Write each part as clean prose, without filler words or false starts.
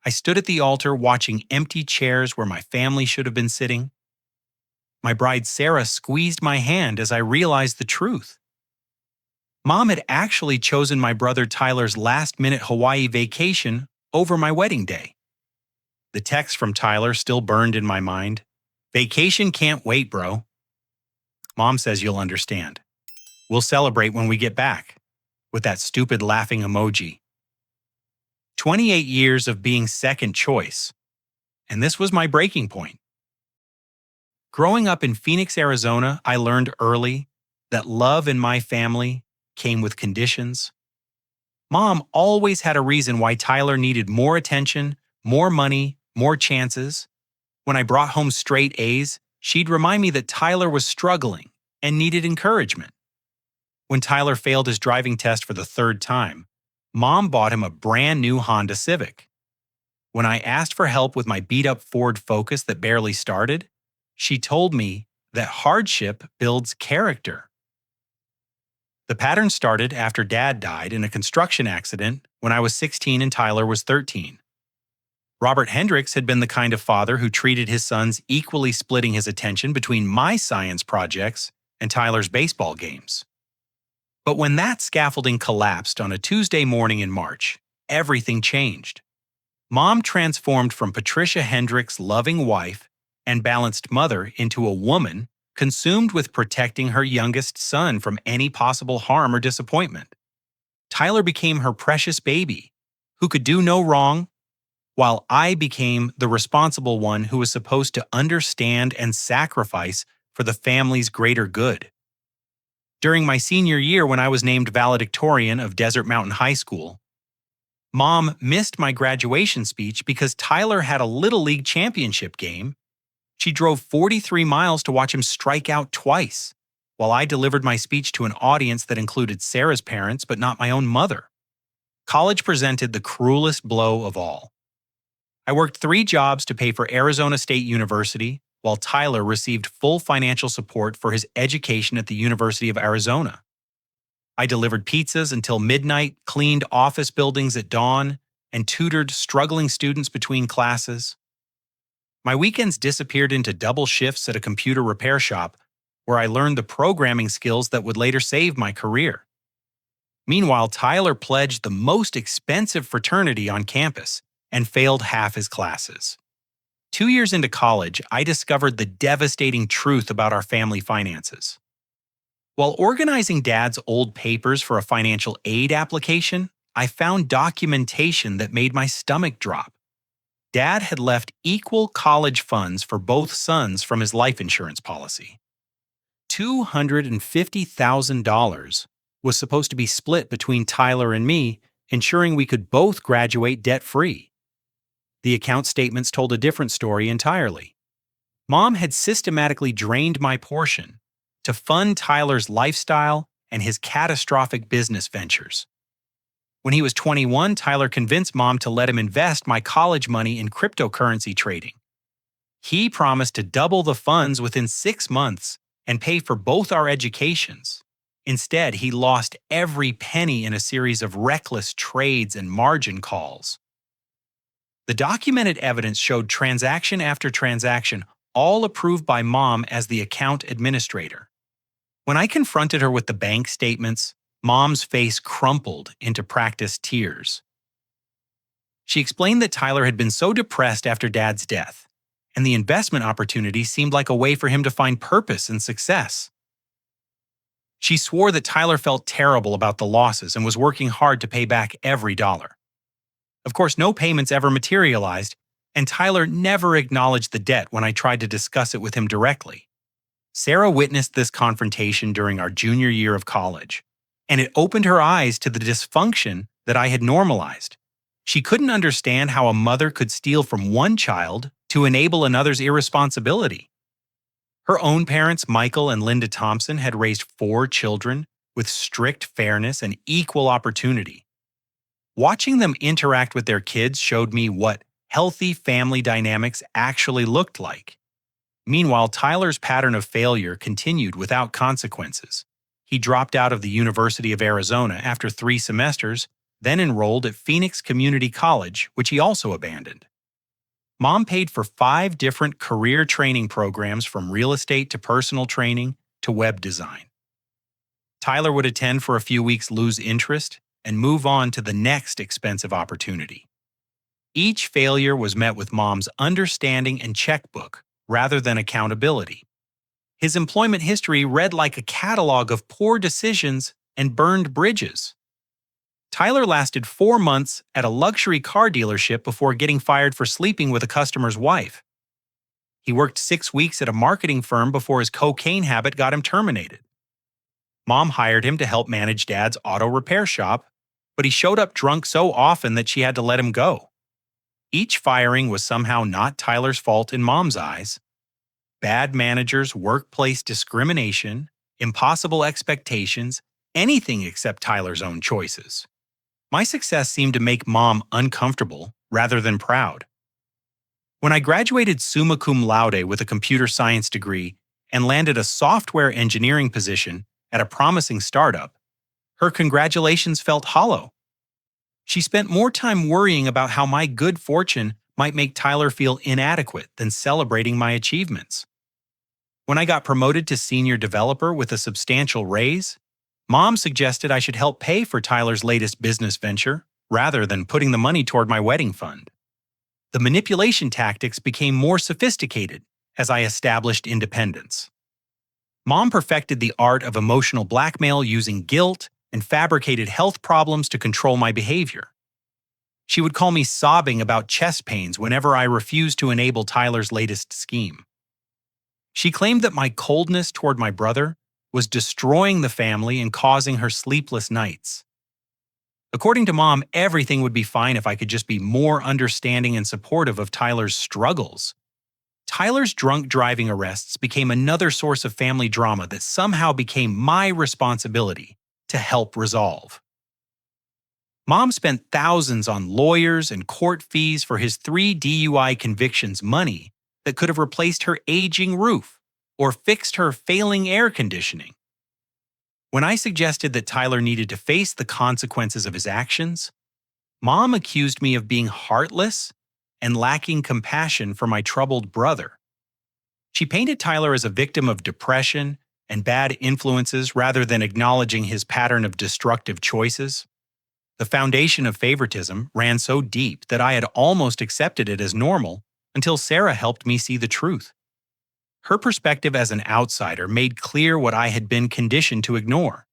I stood at the altar watching empty chairs where my family should have been sitting. My bride Sarah squeezed my hand as I realized the truth. Mom had actually chosen my brother Tyler's last-minute Hawaii vacation over my wedding day. The text from Tyler still burned in my mind. "Vacation can't wait, bro. Mom says you'll understand. We'll celebrate when we get back," with that stupid laughing emoji. 28 years of being second choice. And this was my breaking point. Growing up in Phoenix, Arizona, I learned early that love in my family came with conditions. Mom always had a reason why Tyler needed more attention, more money, more chances. When I brought home straight A's, she'd remind me that Tyler was struggling and needed encouragement. When Tyler failed his driving test for the third time, Mom bought him a brand new Honda Civic. When I asked for help with my beat-up Ford Focus that barely started, she told me that hardship builds character. The pattern started after Dad died in a construction accident when I was 16 and Tyler was 13. Robert Hendricks had been the kind of father who treated his sons equally, splitting his attention between my science projects and Tyler's baseball games. But when that scaffolding collapsed on a Tuesday morning in March, everything changed. Mom transformed from Patricia Hendricks' loving wife and balanced mother into a woman consumed with protecting her youngest son from any possible harm or disappointment. Tyler became her precious baby, who could do no wrong, while I became the responsible one who was supposed to understand and sacrifice for the family's greater good. During my senior year, when I was named valedictorian of Desert Mountain High School, Mom missed my graduation speech because Tyler had a Little League championship game. She drove 43 miles to watch him strike out twice, while I delivered my speech to an audience that included Sarah's parents but not my own mother. College presented the cruelest blow of all. I worked 3 jobs to pay for Arizona State University, while Tyler received full financial support for his education at the University of Arizona. I delivered pizzas until midnight, cleaned office buildings at dawn, and tutored struggling students between classes. My weekends disappeared into double shifts at a computer repair shop, where I learned the programming skills that would later save my career. Meanwhile, Tyler pledged the most expensive fraternity on campus and failed half his classes. 2 years into college, I discovered the devastating truth about our family finances. While organizing Dad's old papers for a financial aid application, I found documentation that made my stomach drop. Dad had left equal college funds for both sons from his life insurance policy. $250,000 was supposed to be split between Tyler and me, ensuring we could both graduate debt-free. The account statements told a different story entirely. Mom had systematically drained my portion to fund Tyler's lifestyle and his catastrophic business ventures. When he was 21, Tyler convinced Mom to let him invest my college money in cryptocurrency trading. He promised to double the funds within 6 months and pay for both our educations. Instead, he lost every penny in a series of reckless trades and margin calls. The documented evidence showed transaction after transaction, all approved by Mom as the account administrator. When I confronted her with the bank statements, Mom's face crumpled into practiced tears. She explained that Tyler had been so depressed after Dad's death, and the investment opportunity seemed like a way for him to find purpose and success. She swore that Tyler felt terrible about the losses and was working hard to pay back every dollar. Of course, no payments ever materialized, and Tyler never acknowledged the debt when I tried to discuss it with him directly. Sarah witnessed this confrontation during our junior year of college, and it opened her eyes to the dysfunction that I had normalized. She couldn't understand how a mother could steal from one child to enable another's irresponsibility. Her own parents, Michael and Linda Thompson, had raised 4 children with strict fairness and equal opportunity. Watching them interact with their kids showed me what healthy family dynamics actually looked like. Meanwhile, Tyler's pattern of failure continued without consequences. He dropped out of the University of Arizona after 3 semesters, then enrolled at Phoenix Community College, which he also abandoned. Mom paid for 5 different career training programs from real estate to personal training to web design. Tyler would attend for a few weeks, lose interest, and move on to the next expensive opportunity. Each failure was met with Mom's understanding and checkbook rather than accountability. His employment history read like a catalog of poor decisions and burned bridges. Tyler lasted 4 months at a luxury car dealership before getting fired for sleeping with a customer's wife. He worked 6 weeks at a marketing firm before his cocaine habit got him terminated. Mom hired him to help manage Dad's auto repair shop, but he showed up drunk so often that she had to let him go. Each firing was somehow not Tyler's fault in Mom's eyes. Bad managers, workplace discrimination, impossible expectations, anything except Tyler's own choices. My success seemed to make Mom uncomfortable rather than proud. When I graduated summa cum laude with a computer science degree and landed a software engineering position at a promising startup, her congratulations felt hollow. She spent more time worrying about how my good fortune might make Tyler feel inadequate than celebrating my achievements. When I got promoted to senior developer with a substantial raise, Mom suggested I should help pay for Tyler's latest business venture rather than putting the money toward my wedding fund. The manipulation tactics became more sophisticated as I established independence. Mom perfected the art of emotional blackmail using guilt and fabricated health problems to control my behavior. She would call me sobbing about chest pains whenever I refused to enable Tyler's latest scheme. She claimed that my coldness toward my brother was destroying the family and causing her sleepless nights. According to Mom, everything would be fine if I could just be more understanding and supportive of Tyler's struggles. Tyler's drunk driving arrests became another source of family drama that somehow became my responsibility to help resolve. Mom spent thousands on lawyers and court fees for his 3 DUI convictions, money that could have replaced her aging roof or fixed her failing air conditioning. When I suggested that Tyler needed to face the consequences of his actions, Mom accused me of being heartless and lacking compassion for my troubled brother. She painted Tyler as a victim of depression and bad influences rather than acknowledging his pattern of destructive choices. The foundation of favoritism ran so deep that I had almost accepted it as normal until Sarah helped me see the truth. Her perspective as an outsider made clear what I had been conditioned to ignore.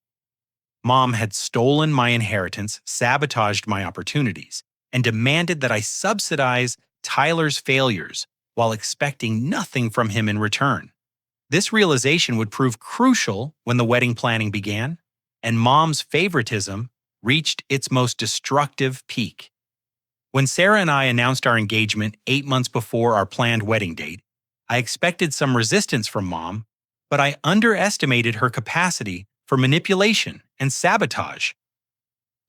Mom had stolen my inheritance, sabotaged my opportunities, and demanded that I subsidize Tyler's failures while expecting nothing from him in return. This realization would prove crucial when the wedding planning began, and Mom's favoritism reached its most destructive peak. When Sarah and I announced our engagement 8 months before our planned wedding date, I expected some resistance from Mom, but I underestimated her capacity for manipulation and sabotage.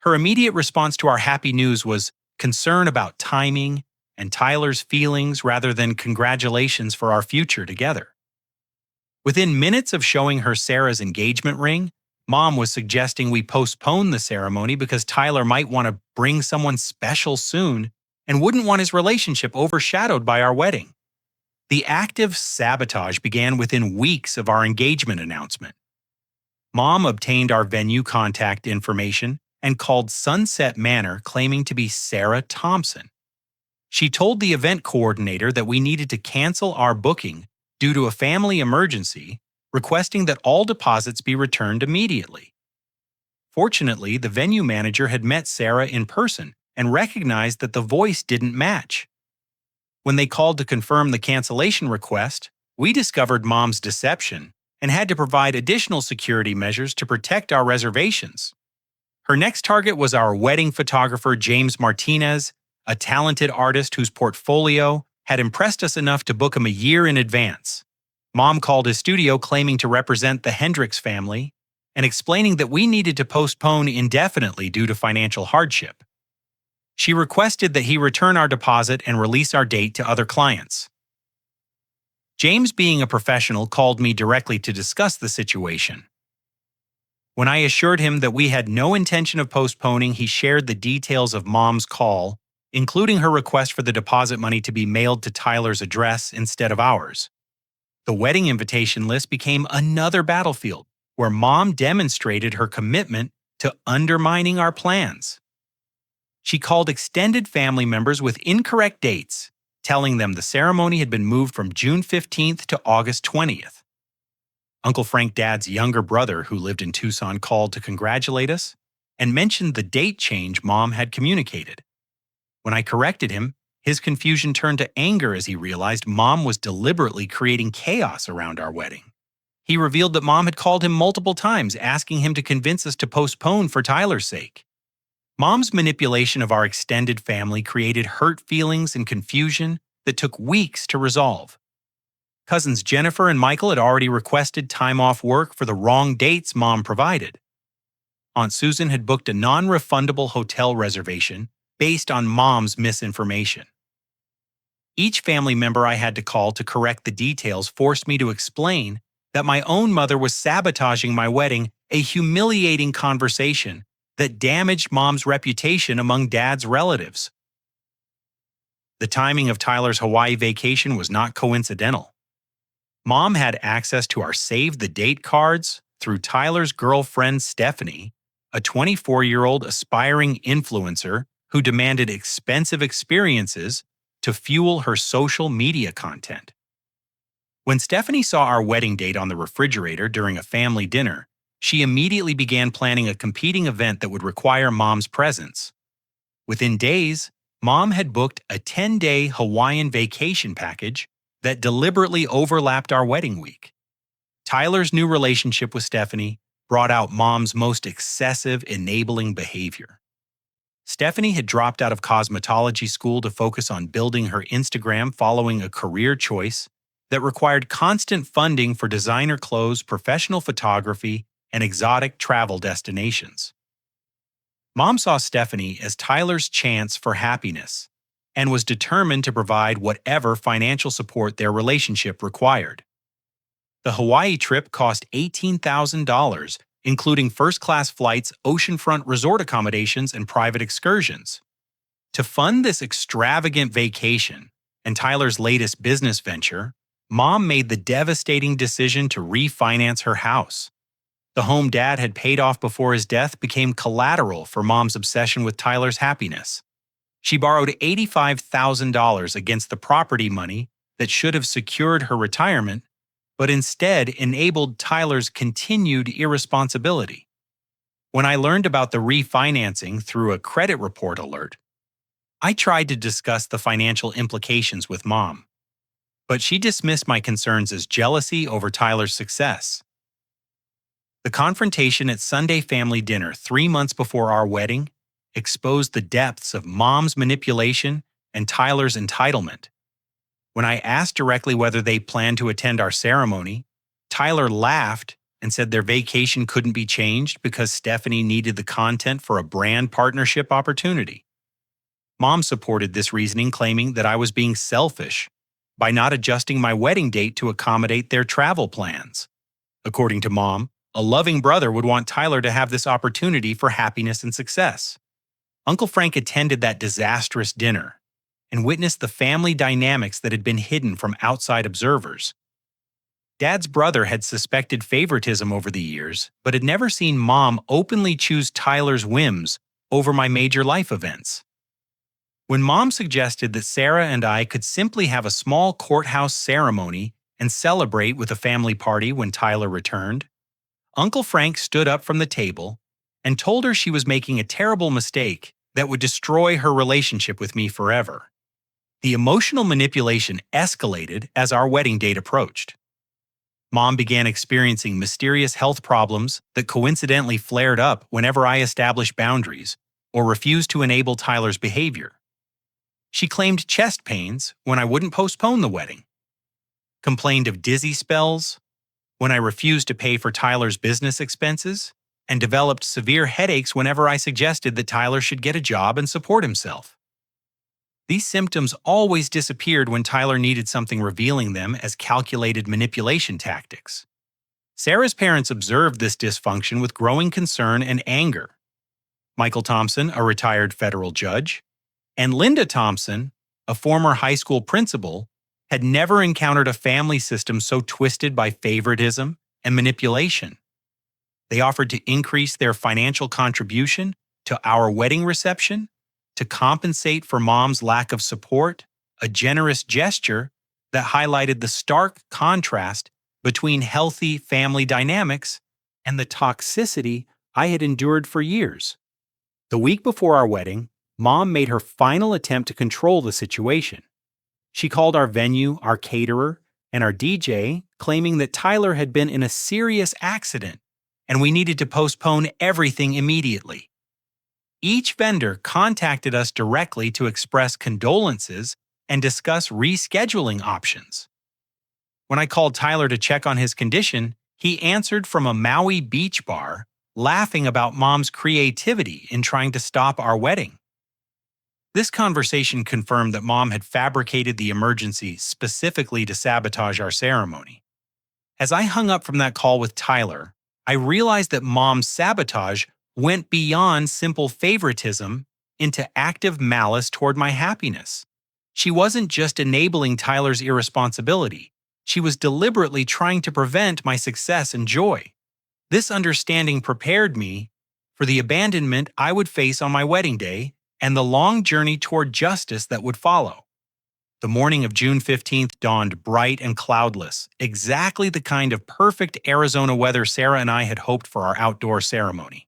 Her immediate response to our happy news was concern about timing and Tyler's feelings rather than congratulations for our future together. Within minutes of showing her Sarah's engagement ring, Mom was suggesting we postpone the ceremony because Tyler might want to bring someone special soon and wouldn't want his relationship overshadowed by our wedding. The active sabotage began within weeks of our engagement announcement. Mom obtained our venue contact information and called Sunset Manor claiming to be Sarah Thompson. She told the event coordinator that we needed to cancel our booking due to a family emergency, requesting that all deposits be returned immediately. Fortunately, the venue manager had met Sarah in person and recognized that the voice didn't match. When they called to confirm the cancellation request, we discovered Mom's deception and had to provide additional security measures to protect our reservations. Her next target was our wedding photographer, James Martinez, a talented artist whose portfolio had impressed us enough to book him a year in advance. Mom called his studio claiming to represent the Hendricks family and explaining that we needed to postpone indefinitely due to financial hardship. She requested that he return our deposit and release our date to other clients. James, being a professional, called me directly to discuss the situation. When I assured him that we had no intention of postponing, he shared the details of Mom's call, including her request for the deposit money to be mailed to Tyler's address instead of ours. The wedding invitation list became another battlefield where Mom demonstrated her commitment to undermining our plans. She called extended family members with incorrect dates, telling them the ceremony had been moved from June 15th to August 20th. Uncle Frank Dad's younger brother, who lived in Tucson, called to congratulate us and mentioned the date change Mom had communicated. When I corrected him, his confusion turned to anger as he realized Mom was deliberately creating chaos around our wedding. He revealed that Mom had called him multiple times, asking him to convince us to postpone for Tyler's sake. Mom's manipulation of our extended family created hurt feelings and confusion that took weeks to resolve. Cousins Jennifer and Michael had already requested time off work for the wrong dates Mom provided. Aunt Susan had booked a non-refundable hotel reservation based on Mom's misinformation. Each family member I had to call to correct the details forced me to explain that my own mother was sabotaging my wedding, a humiliating conversation that damaged Mom's reputation among Dad's relatives. The timing of Tyler's Hawaii vacation was not coincidental. Mom had access to our save-the-date cards through Tyler's girlfriend Stephanie, a 24-year-old aspiring influencer who demanded expensive experiences to fuel her social media content. When Stephanie saw our wedding date on the refrigerator during a family dinner, she immediately began planning a competing event that would require Mom's presence. Within days, Mom had booked a 10-day Hawaiian vacation package that deliberately overlapped our wedding week. Tyler's new relationship with Stephanie brought out Mom's most excessive, enabling behavior. Stephanie had dropped out of cosmetology school to focus on building her Instagram following a career choice that required constant funding for designer clothes, professional photography, and exotic travel destinations. Mom saw Stephanie as Tyler's chance for happiness and was determined to provide whatever financial support their relationship required. The Hawaii trip cost $18,000, including first-class flights, oceanfront resort accommodations, and private excursions. To fund this extravagant vacation and Tyler's latest business venture, Mom made the devastating decision to refinance her house. The home Dad had paid off before his death became collateral for Mom's obsession with Tyler's happiness. She borrowed $85,000 against the property money that should have secured her retirement, but instead enabled Tyler's continued irresponsibility. When I learned about the refinancing through a credit report alert, I tried to discuss the financial implications with Mom, but she dismissed my concerns as jealousy over Tyler's success. The confrontation at Sunday family dinner 3 months before our wedding exposed the depths of Mom's manipulation and Tyler's entitlement. When I asked directly whether they planned to attend our ceremony, Tyler laughed and said their vacation couldn't be changed because Stephanie needed the content for a brand partnership opportunity. Mom supported this reasoning, claiming that I was being selfish by not adjusting my wedding date to accommodate their travel plans. According to Mom, a loving brother would want Tyler to have this opportunity for happiness and success. Uncle Frank attended that disastrous dinner and witnessed the family dynamics that had been hidden from outside observers. Dad's brother had suspected favoritism over the years, but had never seen Mom openly choose Tyler's whims over my major life events. When Mom suggested that Sarah and I could simply have a small courthouse ceremony and celebrate with a family party when Tyler returned, Uncle Frank stood up from the table and told her she was making a terrible mistake that would destroy her relationship with me forever. The emotional manipulation escalated as our wedding date approached. Mom began experiencing mysterious health problems that coincidentally flared up whenever I established boundaries or refused to enable Tyler's behavior. She claimed chest pains when I wouldn't postpone the wedding, complained of dizzy spells when I refused to pay for Tyler's business expenses, and developed severe headaches whenever I suggested that Tyler should get a job and support himself. These symptoms always disappeared when Tyler needed something, revealing them as calculated manipulation tactics. Sarah's parents observed this dysfunction with growing concern and anger. Michael Thompson, a retired federal judge, and Linda Thompson, a former high school principal, had never encountered a family system so twisted by favoritism and manipulation. They offered to increase their financial contribution to our wedding reception, to compensate for Mom's lack of support, a generous gesture that highlighted the stark contrast between healthy family dynamics and the toxicity I had endured for years. The week before our wedding, Mom made her final attempt to control the situation. She called our venue, our caterer, and our DJ, claiming that Tyler had been in a serious accident and we needed to postpone everything immediately. Each vendor contacted us directly to express condolences and discuss rescheduling options. When I called Tyler to check on his condition, he answered from a Maui beach bar, laughing about Mom's creativity in trying to stop our wedding. This conversation confirmed that Mom had fabricated the emergency specifically to sabotage our ceremony. As I hung up from that call with Tyler, I realized that Mom's sabotage went beyond simple favoritism into active malice toward my happiness. She wasn't just enabling Tyler's irresponsibility. She was deliberately trying to prevent my success and joy. This understanding prepared me for the abandonment I would face on my wedding day and the long journey toward justice that would follow. The morning of June 15th dawned bright and cloudless, exactly the kind of perfect Arizona weather Sarah and I had hoped for our outdoor ceremony.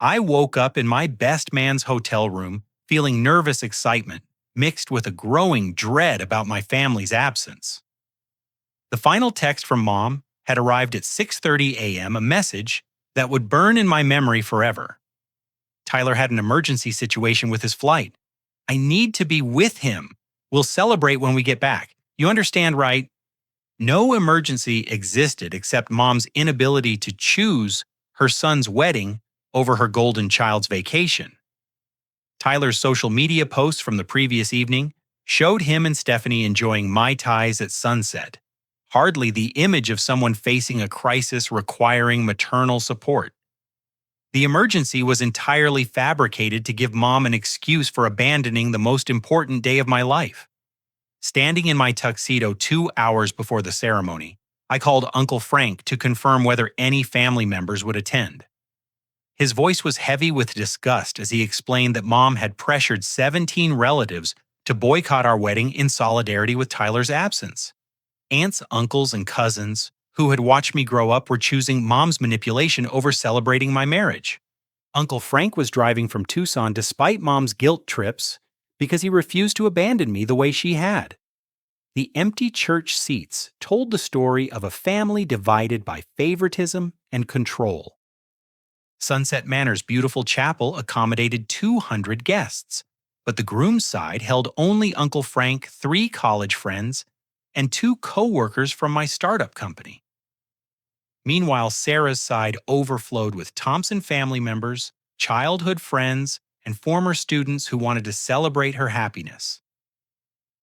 I woke up in my best man's hotel room feeling nervous excitement, mixed with a growing dread about my family's absence. The final text from Mom had arrived at 6:30 a.m., a message that would burn in my memory forever. Tyler had an emergency situation with his flight. I need to be with him. We'll celebrate when we get back. You understand, right? No emergency existed except Mom's inability to choose her son's wedding over her golden child's vacation. Tyler's social media posts from the previous evening showed him and Stephanie enjoying Mai Tais at sunset, hardly the image of someone facing a crisis requiring maternal support. The emergency was entirely fabricated to give Mom an excuse for abandoning the most important day of my life. Standing in my tuxedo 2 hours before the ceremony, I called Uncle Frank to confirm whether any family members would attend. His voice was heavy with disgust as he explained that Mom had pressured 17 relatives to boycott our wedding in solidarity with Tyler's absence. Aunts, uncles, and cousins who had watched me grow up were choosing Mom's manipulation over celebrating my marriage. Uncle Frank was driving from Tucson despite Mom's guilt trips because he refused to abandon me the way she had. The empty church seats told the story of a family divided by favoritism and control. Sunset Manor's beautiful chapel accommodated 200 guests, but the groom's side held only Uncle Frank, 3 college friends, and 2 co-workers from my startup company. Meanwhile, Sarah's side overflowed with Thompson family members, childhood friends, and former students who wanted to celebrate her happiness.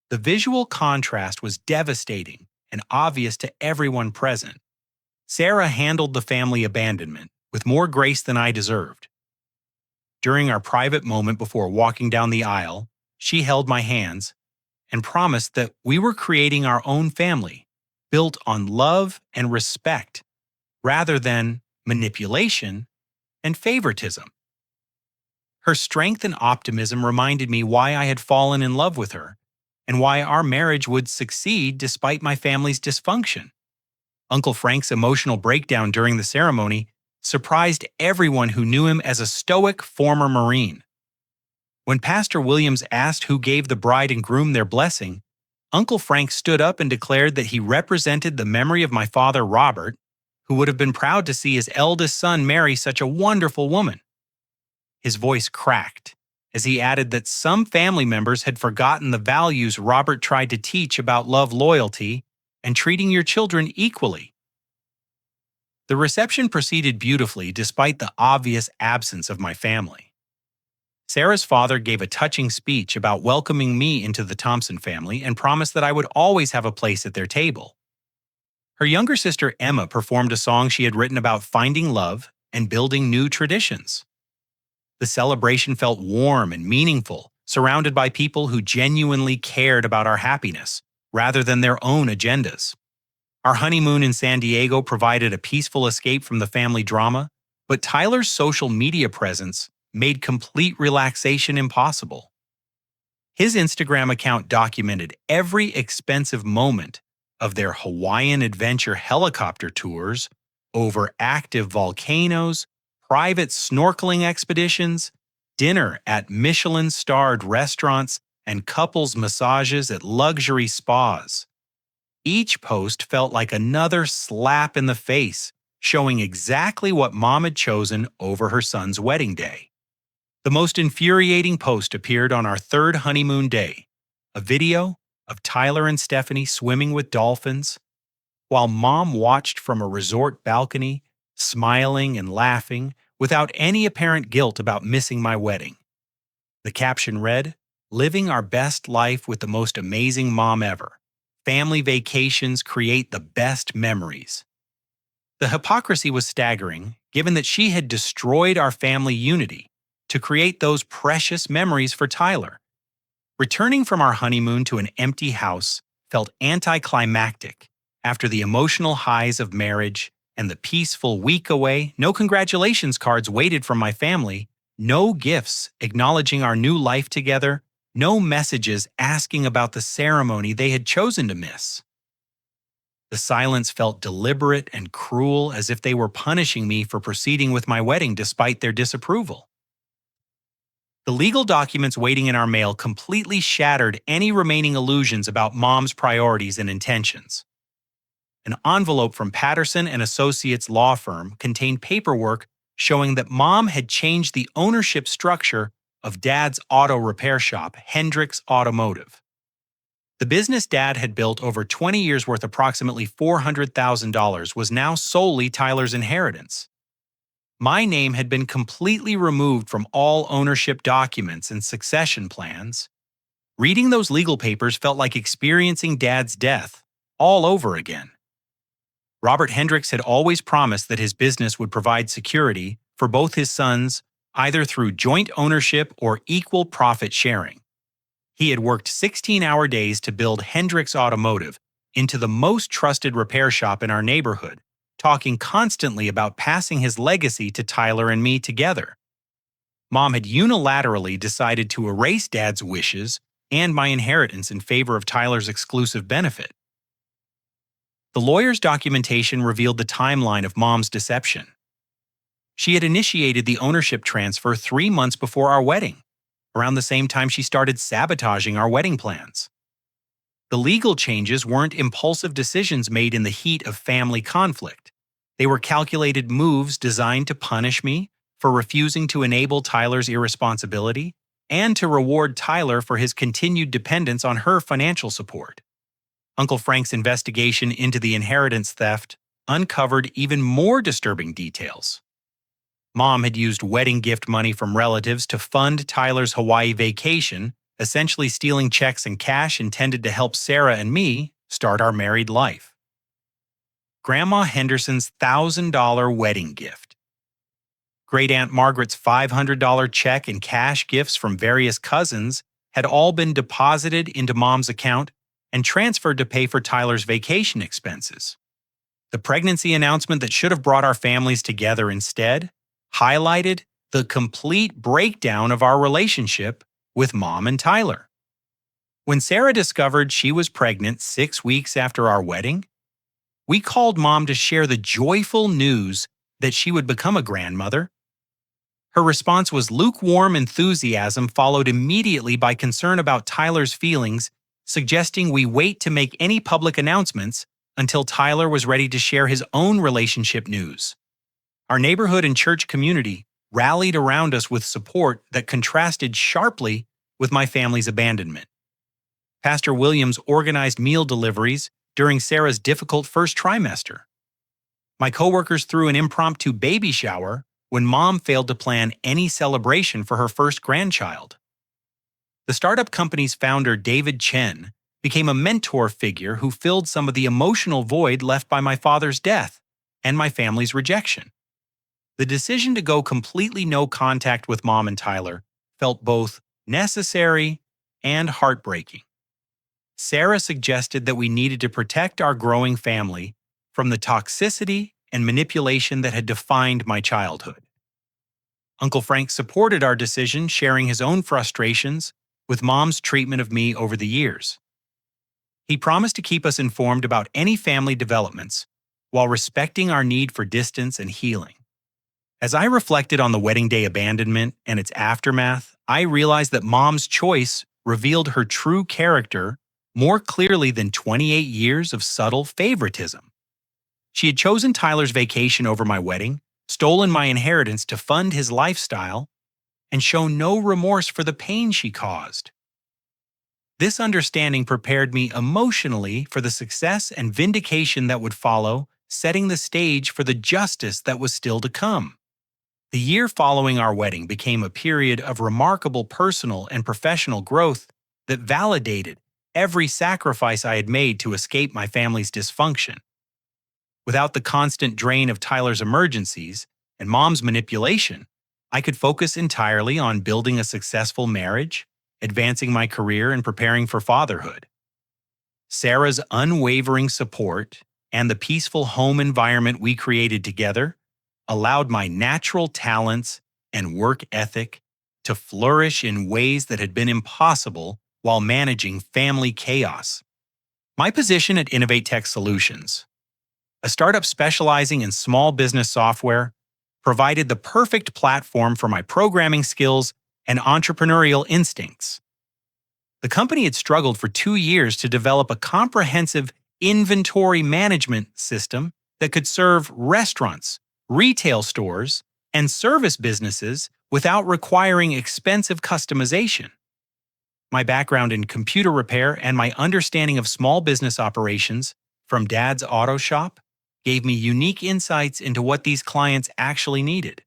The visual contrast was devastating and obvious to everyone present. Sarah handled the family abandonment with more grace than I deserved. During our private moment before walking down the aisle, she held my hands and promised that we were creating our own family, built on love and respect, rather than manipulation and favoritism. Her strength and optimism reminded me why I had fallen in love with her and why our marriage would succeed despite my family's dysfunction. Uncle Frank's emotional breakdown during the ceremony surprised everyone who knew him as a stoic former Marine. When Pastor Williams asked who gave the bride and groom their blessing, Uncle Frank stood up and declared that he represented the memory of my father, Robert, who would have been proud to see his eldest son marry such a wonderful woman. His voice cracked as he added that some family members had forgotten the values Robert tried to teach about love, loyalty, and treating your children equally. The reception proceeded beautifully despite the obvious absence of my family. Sarah's father gave a touching speech about welcoming me into the Thompson family and promised that I would always have a place at their table. Her younger sister Emma performed a song she had written about finding love and building new traditions. The celebration felt warm and meaningful, surrounded by people who genuinely cared about our happiness, rather than their own agendas. Our honeymoon in San Diego provided a peaceful escape from the family drama, but Tyler's social media presence made complete relaxation impossible. His Instagram account documented every expensive moment of their Hawaiian adventure helicopter tours, over active volcanoes, private snorkeling expeditions, dinner at Michelin-starred restaurants, and couples massages at luxury spas. Each post felt like another slap in the face, showing exactly what Mom had chosen over her son's wedding day. The most infuriating post appeared on our third honeymoon day, a video of Tyler and Stephanie swimming with dolphins, while Mom watched from a resort balcony, smiling and laughing without any apparent guilt about missing my wedding. The caption read, "Living our best life with the most amazing mom ever. Family vacations create the best memories." The hypocrisy was staggering, given that she had destroyed our family unity to create those precious memories for Tyler. Returning from our honeymoon to an empty house felt anticlimactic after the emotional highs of marriage and the peaceful week away. No congratulations cards waited from my family, no gifts acknowledging our new life together, no messages asking about the ceremony they had chosen to miss. The silence felt deliberate and cruel, as if they were punishing me for proceeding with my wedding despite their disapproval. The legal documents waiting in our mail completely shattered any remaining illusions about Mom's priorities and intentions. An envelope from Patterson and Associates law firm contained paperwork showing that Mom had changed the ownership structure of Dad's auto repair shop, Hendricks Automotive. The business Dad had built over 20 years worth approximately $400,000 was now solely Tyler's inheritance. My name had been completely removed from all ownership documents and succession plans. Reading those legal papers felt like experiencing Dad's death all over again. Robert Hendricks had always promised that his business would provide security for both his sons, either through joint ownership or equal profit sharing. He had worked 16-hour days to build Hendricks Automotive into the most trusted repair shop in our neighborhood, talking constantly about passing his legacy to Tyler and me together. Mom had unilaterally decided to erase Dad's wishes and my inheritance in favor of Tyler's exclusive benefit. The lawyer's documentation revealed the timeline of Mom's deception. She had initiated the ownership transfer 3 months before our wedding, around the same time she started sabotaging our wedding plans. The legal changes weren't impulsive decisions made in the heat of family conflict. They were calculated moves designed to punish me for refusing to enable Tyler's irresponsibility and to reward Tyler for his continued dependence on her financial support. Uncle Frank's investigation into the inheritance theft uncovered even more disturbing details. Mom had used wedding gift money from relatives to fund Tyler's Hawaii vacation, essentially stealing checks and cash intended to help Sarah and me start our married life. Grandma Henderson's $1,000 wedding gift. Great Aunt Margaret's $500 check and cash gifts from various cousins had all been deposited into Mom's account and transferred to pay for Tyler's vacation expenses. The pregnancy announcement that should have brought our families together instead highlighted the complete breakdown of our relationship with Mom and Tyler. When Sarah discovered she was pregnant 6 weeks after our wedding, we called Mom to share the joyful news that she would become a grandmother. Her response was lukewarm enthusiasm, followed immediately by concern about Tyler's feelings, suggesting we wait to make any public announcements until Tyler was ready to share his own relationship news. Our neighborhood and church community rallied around us with support that contrasted sharply with my family's abandonment. Pastor Williams organized meal deliveries during Sarah's difficult first trimester. My coworkers threw an impromptu baby shower when Mom failed to plan any celebration for her first grandchild. The startup company's founder, David Chen, became a mentor figure who filled some of the emotional void left by my father's death and my family's rejection. The decision to go completely no contact with Mom and Tyler felt both necessary and heartbreaking. Sarah suggested that we needed to protect our growing family from the toxicity and manipulation that had defined my childhood. Uncle Frank supported our decision, sharing his own frustrations with Mom's treatment of me over the years. He promised to keep us informed about any family developments while respecting our need for distance and healing. As I reflected on the wedding day abandonment and its aftermath, I realized that Mom's choice revealed her true character more clearly than 28 years of subtle favoritism. She had chosen Tyler's vacation over my wedding, stolen my inheritance to fund his lifestyle, and shown no remorse for the pain she caused. This understanding prepared me emotionally for the success and vindication that would follow, setting the stage for the justice that was still to come. The year following our wedding became a period of remarkable personal and professional growth that validated every sacrifice I had made to escape my family's dysfunction. Without the constant drain of Tyler's emergencies and Mom's manipulation, I could focus entirely on building a successful marriage, advancing my career, and preparing for fatherhood. Sarah's unwavering support and the peaceful home environment we created together allowed my natural talents and work ethic to flourish in ways that had been impossible while managing family chaos. My position at Innovate Tech Solutions, a startup specializing in small business software, provided the perfect platform for my programming skills and entrepreneurial instincts. The company had struggled for 2 years to develop a comprehensive inventory management system that could serve restaurants, retail stores, and service businesses without requiring expensive customization. My background in computer repair and my understanding of small business operations from Dad's auto shop gave me unique insights into what these clients actually needed.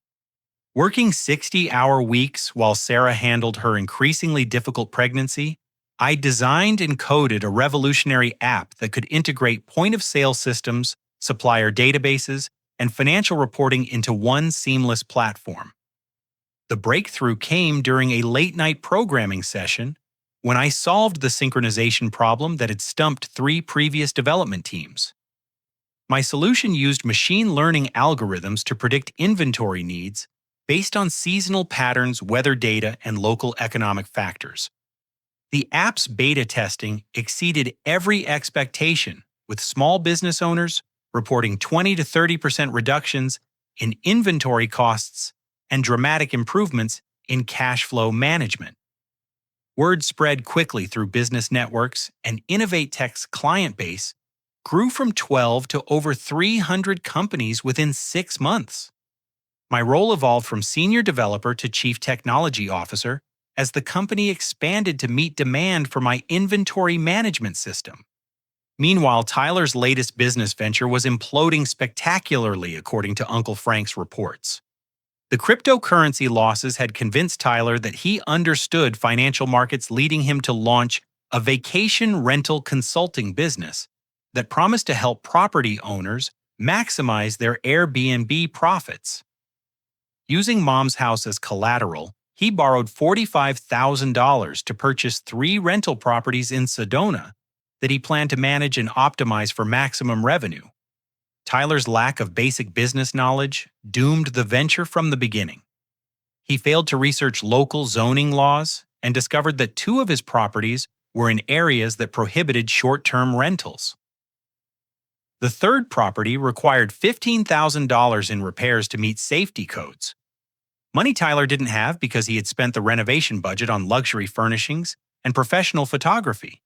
Working 60-hour weeks while Sarah handled her increasingly difficult pregnancy, I designed and coded a revolutionary app that could integrate point-of-sale systems, supplier databases, and financial reporting into one seamless platform. The breakthrough came during a late-night programming session when I solved the synchronization problem that had stumped 3 previous development teams. My solution used machine learning algorithms to predict inventory needs based on seasonal patterns, weather data, and local economic factors. The app's beta testing exceeded every expectation, with small business owners reporting 20 to 30% reductions in inventory costs and dramatic improvements in cash flow management. Word spread quickly through business networks, and Innovate Tech's client base grew from 12 to over 300 companies within 6 months. My role evolved from senior developer to chief technology officer as the company expanded to meet demand for my inventory management system. Meanwhile, Tyler's latest business venture was imploding spectacularly, according to Uncle Frank's reports. The cryptocurrency losses had convinced Tyler that he understood financial markets, leading him to launch a vacation rental consulting business that promised to help property owners maximize their Airbnb profits. Using Mom's house as collateral, he borrowed $45,000 to purchase 3 rental properties in Sedona that he planned to manage and optimize for maximum revenue. Tyler's lack of basic business knowledge doomed the venture from the beginning. He failed to research local zoning laws and discovered that 2 of his properties were in areas that prohibited short-term rentals. The 3rd property required $15,000 in repairs to meet safety codes. Money Tyler didn't have because he had spent the renovation budget on luxury furnishings and professional photography.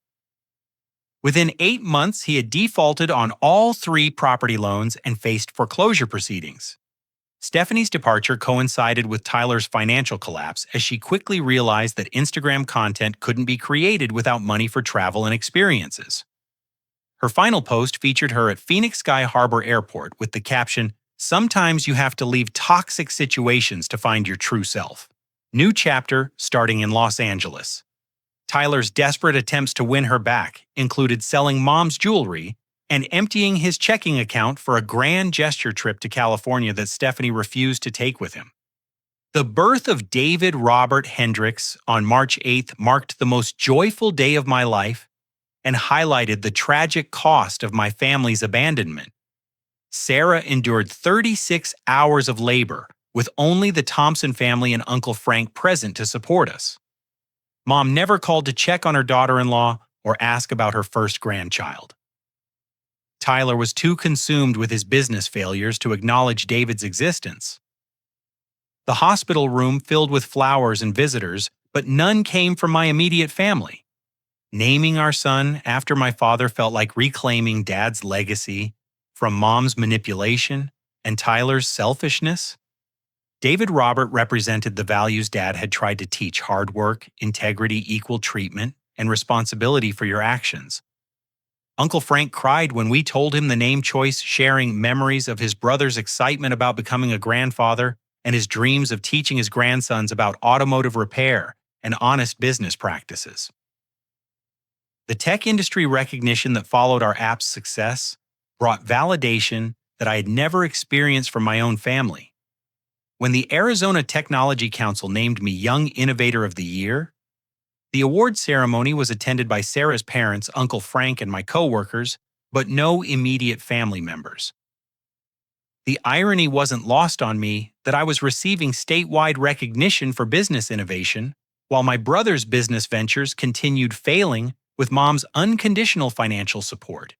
Within 8 months, he had defaulted on all 3 property loans and faced foreclosure proceedings. Stephanie's departure coincided with Tyler's financial collapse as she quickly realized that Instagram content couldn't be created without money for travel and experiences. Her final post featured her at Phoenix Sky Harbor Airport with the caption, "Sometimes you have to leave toxic situations to find your true self. New chapter starting in Los Angeles." Tyler's desperate attempts to win her back included selling Mom's jewelry and emptying his checking account for a grand gesture trip to California that Stephanie refused to take with him. The birth of David Robert Hendricks on March 8th marked the most joyful day of my life and highlighted the tragic cost of my family's abandonment. Sarah endured 36 hours of labor with only the Thompson family and Uncle Frank present to support us. Mom never called to check on her daughter-in-law or ask about her first grandchild. Tyler was too consumed with his business failures to acknowledge David's existence. The hospital room filled with flowers and visitors, but none came from my immediate family. Naming our son after my father felt like reclaiming Dad's legacy from Mom's manipulation and Tyler's selfishness. David Robert represented the values Dad had tried to teach: hard work, integrity, equal treatment, and responsibility for your actions. Uncle Frank cried when we told him the name choice, sharing memories of his brother's excitement about becoming a grandfather and his dreams of teaching his grandsons about automotive repair and honest business practices. The tech industry recognition that followed our app's success brought validation that I had never experienced from my own family. When the Arizona Technology Council named me Young Innovator of the Year, the award ceremony was attended by Sarah's parents, Uncle Frank, and my coworkers, but no immediate family members. The irony wasn't lost on me that I was receiving statewide recognition for business innovation, while my brother's business ventures continued failing with Mom's unconditional financial support.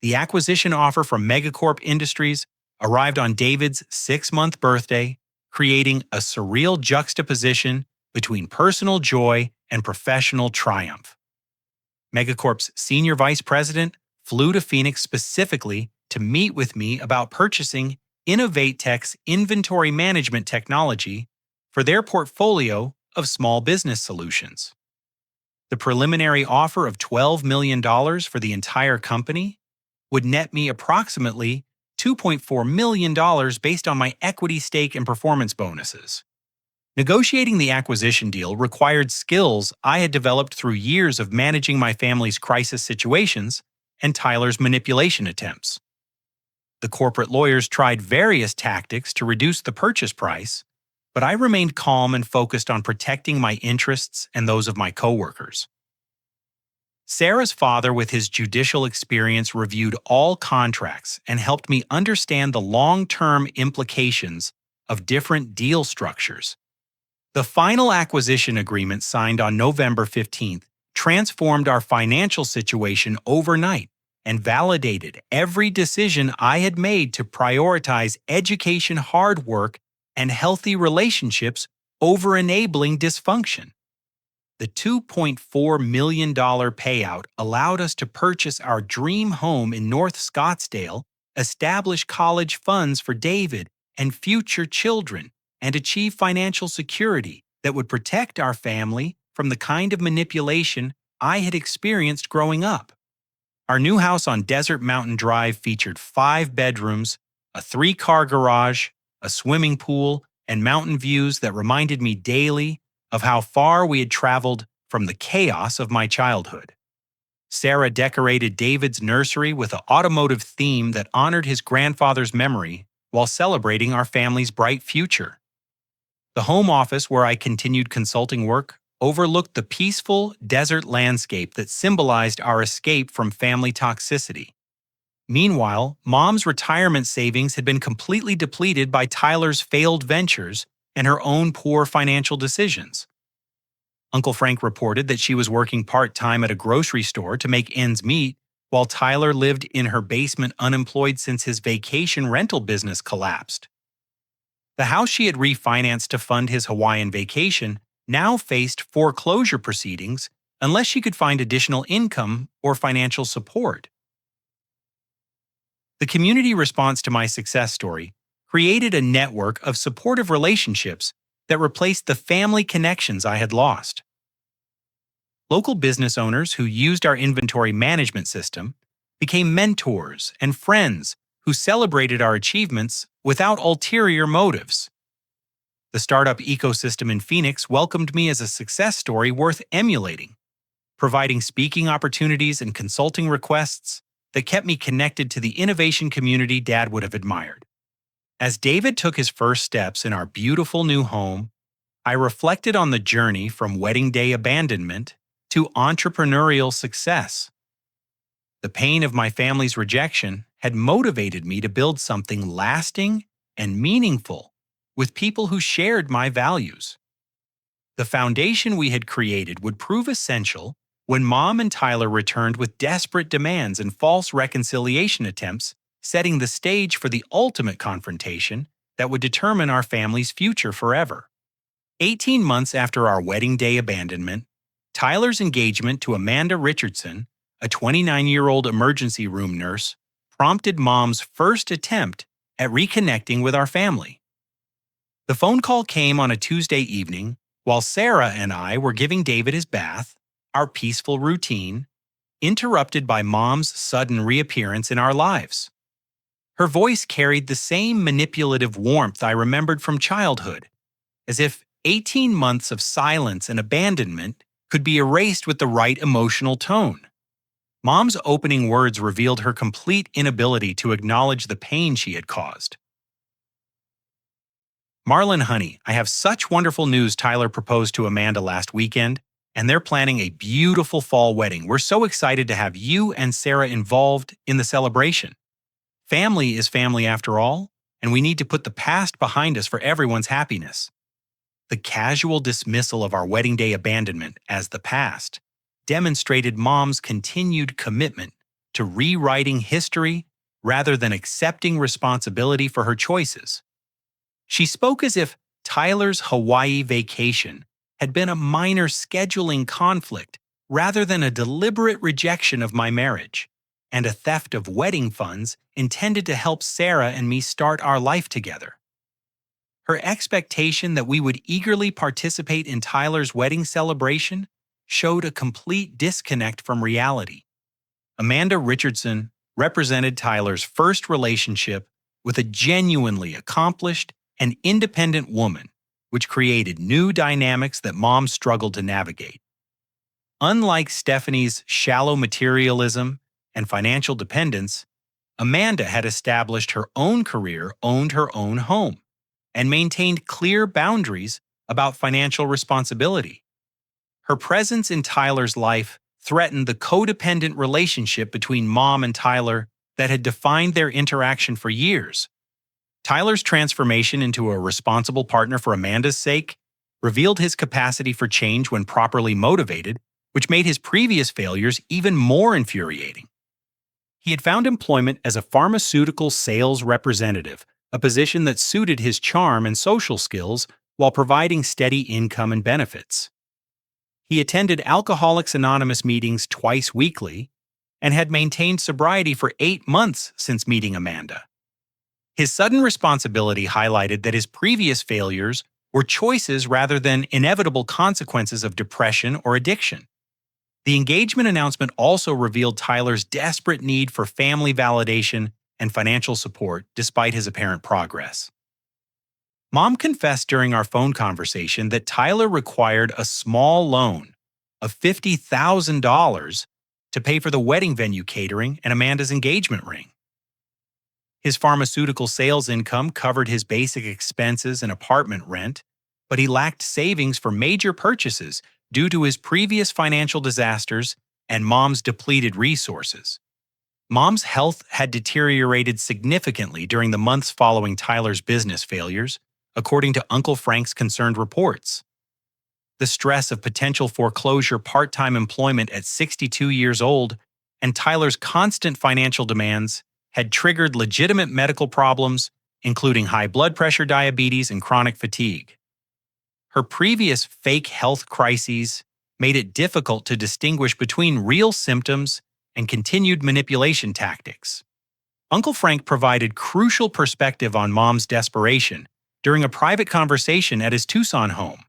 The acquisition offer from Megacorp Industries arrived on David's 6-month birthday, creating a surreal juxtaposition between personal joy and professional triumph. Megacorp's senior vice president flew to Phoenix specifically to meet with me about purchasing InnovateTech's inventory management technology for their portfolio of small business solutions. The preliminary offer of $12 million for the entire company would net me approximately $2.4 million based on my equity stake and performance bonuses. Negotiating the acquisition deal required skills I had developed through years of managing my family's crisis situations and Tyler's manipulation attempts. The corporate lawyers tried various tactics to reduce the purchase price, but I remained calm and focused on protecting my interests and those of my coworkers. Sarah's father, with his judicial experience, reviewed all contracts and helped me understand the long-term implications of different deal structures. The final acquisition agreement signed on November 15th transformed our financial situation overnight and validated every decision I had made to prioritize education, hard work, and healthy relationships over enabling dysfunction. The $2.4 million payout allowed us to purchase our dream home in North Scottsdale, establish college funds for David and future children, and achieve financial security that would protect our family from the kind of manipulation I had experienced growing up. Our new house on Desert Mountain Drive featured 5 bedrooms, a 3-car garage, a swimming pool, and mountain views that reminded me daily of how far we had traveled from the chaos of my childhood. Sarah decorated David's nursery with an automotive theme that honored his grandfather's memory while celebrating our family's bright future. The home office where I continued consulting work overlooked the peaceful desert landscape that symbolized our escape from family toxicity. Meanwhile, Mom's retirement savings had been completely depleted by Tyler's failed ventures and her own poor financial decisions. Uncle Frank reported that she was working part-time at a grocery store to make ends meet, while Tyler lived in her basement unemployed since his vacation rental business collapsed. The house she had refinanced to fund his Hawaiian vacation now faced foreclosure proceedings unless she could find additional income or financial support. The community response to my success story created a network of supportive relationships that replaced the family connections I had lost. Local business owners who used our inventory management system became mentors and friends who celebrated our achievements without ulterior motives. The startup ecosystem in Phoenix welcomed me as a success story worth emulating, providing speaking opportunities and consulting requests that kept me connected to the innovation community Dad would have admired. As David took his first steps in our beautiful new home, I reflected on the journey from wedding day abandonment to entrepreneurial success. The pain of my family's rejection had motivated me to build something lasting and meaningful with people who shared my values. The foundation we had created would prove essential when Mom and Tyler returned with desperate demands and false reconciliation attempts, setting the stage for the ultimate confrontation that would determine our family's future forever. 18 months after our wedding day abandonment, Tyler's engagement to Amanda Richardson, a 29-year-old emergency room nurse, prompted Mom's first attempt at reconnecting with our family. The phone call came on a Tuesday evening while Sarah and I were giving David his bath, our peaceful routine, interrupted by Mom's sudden reappearance in our lives. Her voice carried the same manipulative warmth I remembered from childhood, as if 18 months of silence and abandonment could be erased with the right emotional tone. Mom's opening words revealed her complete inability to acknowledge the pain she had caused. "Marlon, honey, I have such wonderful news. Tyler proposed to Amanda last weekend, and they're planning a beautiful fall wedding. We're so excited to have you and Sarah involved in the celebration. Family is family after all, and we need to put the past behind us for everyone's happiness." The casual dismissal of our wedding day abandonment as the past demonstrated Mom's continued commitment to rewriting history rather than accepting responsibility for her choices. She spoke as if Tyler's Hawaii vacation had been a minor scheduling conflict rather than a deliberate rejection of my marriage, and a theft of wedding funds intended to help Sarah and me start our life together. Her expectation that we would eagerly participate in Tyler's wedding celebration showed a complete disconnect from reality. Amanda Richardson represented Tyler's first relationship with a genuinely accomplished and independent woman, which created new dynamics that Mom struggled to navigate. Unlike Stephanie's shallow materialism and financial dependence, Amanda had established her own career, owned her own home, and maintained clear boundaries about financial responsibility. Her presence in Tyler's life threatened the codependent relationship between Mom and Tyler that had defined their interaction for years. Tyler's transformation into a responsible partner for Amanda's sake revealed his capacity for change when properly motivated, which made his previous failures even more infuriating. He had found employment as a pharmaceutical sales representative, a position that suited his charm and social skills while providing steady income and benefits. He attended Alcoholics Anonymous meetings twice weekly and had maintained sobriety for 8 months since meeting Amanda. His sudden responsibility highlighted that his previous failures were choices rather than inevitable consequences of depression or addiction. The engagement announcement also revealed Tyler's desperate need for family validation and financial support despite his apparent progress. Mom confessed during our phone conversation that Tyler required a small loan of $50,000 to pay for the wedding venue catering and Amanda's engagement ring. His pharmaceutical sales income covered his basic expenses and apartment rent, but he lacked savings for major purchases due to his previous financial disasters and Mom's depleted resources. Mom's health had deteriorated significantly during the months following Tyler's business failures, according to Uncle Frank's concerned reports. The stress of potential foreclosure, part-time employment at 62 years old, and Tyler's constant financial demands had triggered legitimate medical problems, including high blood pressure, diabetes, and chronic fatigue. Her previous fake health crises made it difficult to distinguish between real symptoms and continued manipulation tactics. Uncle Frank provided crucial perspective on Mom's desperation during a private conversation at his Tucson home.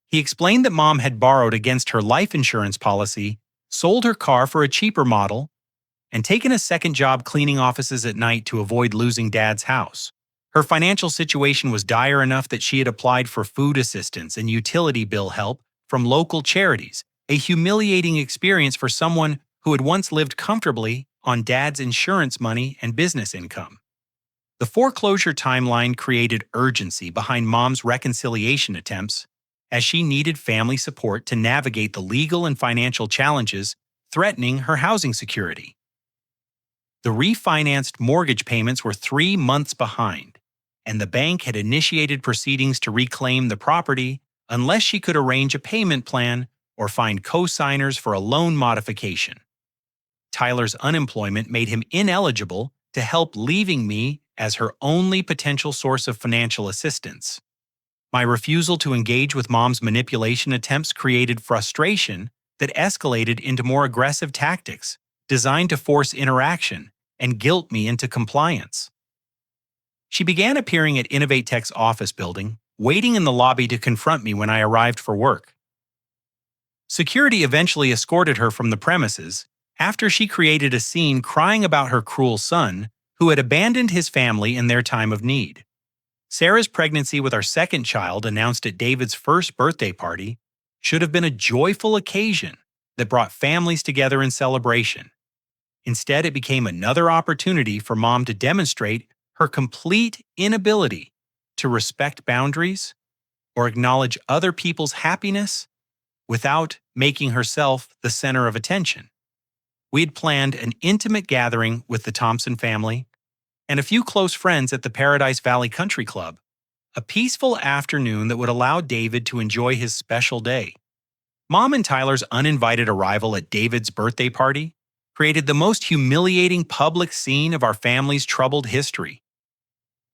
He explained that Mom had borrowed against her life insurance policy, sold her car for a cheaper model, and taken a second job cleaning offices at night to avoid losing Dad's house. Her financial situation was dire enough that she had applied for food assistance and utility bill help from local charities, a humiliating experience for someone who had once lived comfortably on Dad's insurance money and business income. The foreclosure timeline created urgency behind Mom's reconciliation attempts, as she needed family support to navigate the legal and financial challenges threatening her housing security. The refinanced mortgage payments were 3 months behind, and the bank had initiated proceedings to reclaim the property unless she could arrange a payment plan or find co-signers for a loan modification. Tyler's unemployment made him ineligible to help, leaving me as her only potential source of financial assistance. My refusal to engage with Mom's manipulation attempts created frustration that escalated into more aggressive tactics designed to force interaction and guilt me into compliance. She began appearing at Innovate Tech's office building, waiting in the lobby to confront me when I arrived for work. Security eventually escorted her from the premises after she created a scene crying about her cruel son, who had abandoned his family in their time of need. Sarah's pregnancy with our second child, announced at David's first birthday party, should have been a joyful occasion that brought families together in celebration. Instead, it became another opportunity for Mom to demonstrate her complete inability to respect boundaries or acknowledge other people's happiness without making herself the center of attention. We had planned an intimate gathering with the Thompson family and a few close friends at the Paradise Valley Country Club, a peaceful afternoon that would allow David to enjoy his special day. Mom and Tyler's uninvited arrival at David's birthday party created the most humiliating public scene of our family's troubled history.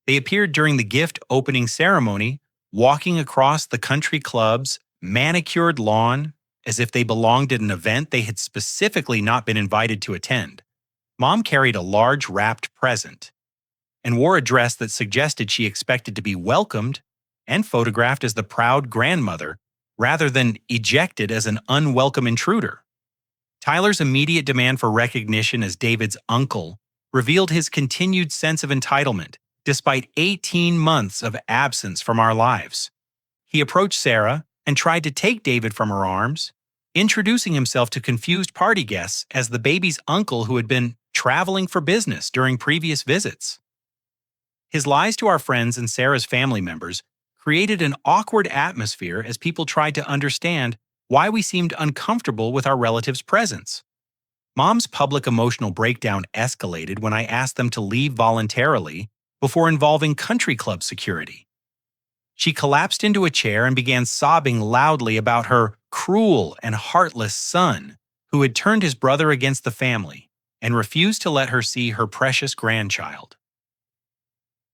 They appeared during the gift opening ceremony, walking across the country club's manicured lawn as if they belonged at an event they had specifically not been invited to attend. Mom carried a large wrapped present and wore a dress that suggested she expected to be welcomed and photographed as the proud grandmother rather than ejected as an unwelcome intruder. Tyler's immediate demand for recognition as David's uncle revealed his continued sense of entitlement, despite 18 months of absence from our lives. He approached Sarah and tried to take David from her arms, introducing himself to confused party guests as the baby's uncle who had been traveling for business during previous visits. His lies to our friends and Sarah's family members created an awkward atmosphere as people tried to understand why we seemed uncomfortable with our relatives' presence. Mom's public emotional breakdown escalated when I asked them to leave voluntarily before involving country club security. She collapsed into a chair and began sobbing loudly about her cruel and heartless son, who had turned his brother against the family and refused to let her see her precious grandchild.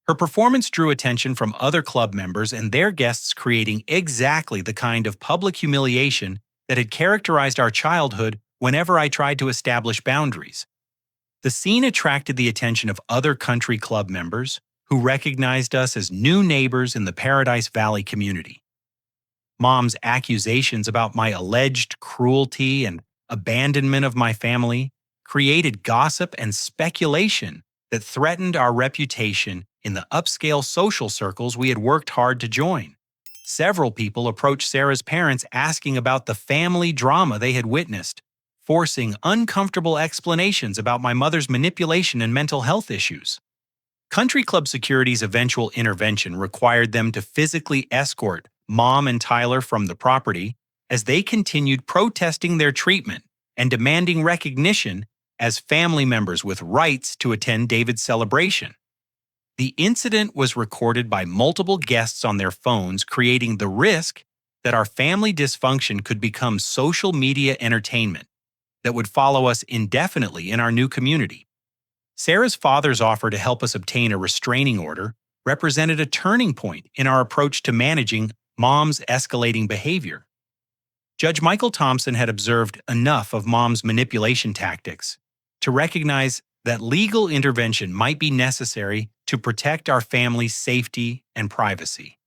Her performance drew attention from other club members and their guests, creating exactly the kind of public humiliation that had characterized our childhood whenever I tried to establish boundaries. The scene attracted the attention of other country club members who recognized us as new neighbors in the Paradise Valley community. Mom's accusations about my alleged cruelty and abandonment of my family created gossip and speculation that threatened our reputation in the upscale social circles we had worked hard to join. Several people approached Sarah's parents asking about the family drama they had witnessed, forcing uncomfortable explanations about my mother's manipulation and mental health issues. Country Club Security's eventual intervention required them to physically escort Mom and Tyler from the property as they continued protesting their treatment and demanding recognition as family members with rights to attend David's celebration. The incident was recorded by multiple guests on their phones, creating the risk that our family dysfunction could become social media entertainment that would follow us indefinitely in our new community. Sarah's father's offer to help us obtain a restraining order represented a turning point in our approach to managing Mom's escalating behavior. Judge Michael Thompson had observed enough of Mom's manipulation tactics to recognize that legal intervention might be necessary to protect our family's safety and privacy.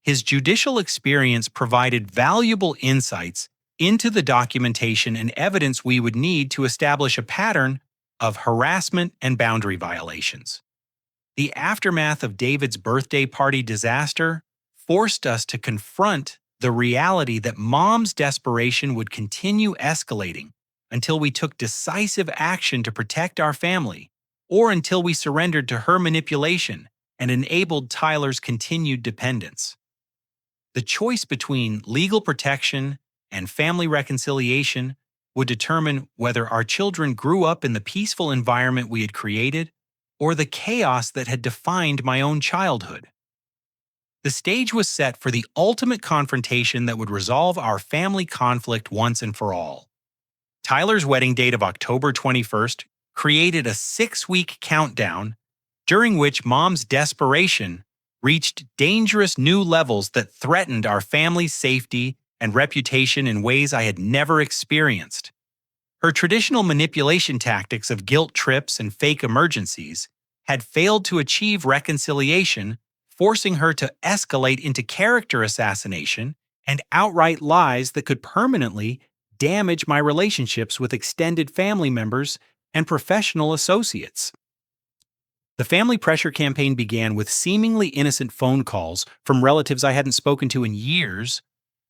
His judicial experience provided valuable insights into the documentation and evidence we would need to establish a pattern of harassment and boundary violations. The aftermath of David's birthday party disaster forced us to confront the reality that Mom's desperation would continue escalating until we took decisive action to protect our family, or until we surrendered to her manipulation and enabled Tyler's continued dependence. The choice between legal protection and family reconciliation would determine whether our children grew up in the peaceful environment we had created or the chaos that had defined my own childhood. The stage was set for the ultimate confrontation that would resolve our family conflict once and for all. Tyler's wedding date of October 21st created a 6-week countdown during which Mom's desperation reached dangerous new levels that threatened our family's safety and reputation in ways I had never experienced. Her traditional manipulation tactics of guilt trips and fake emergencies had failed to achieve reconciliation, forcing her to escalate into character assassination and outright lies that could permanently damage my relationships with extended family members and professional associates. The family pressure campaign began with seemingly innocent phone calls from relatives I hadn't spoken to in years,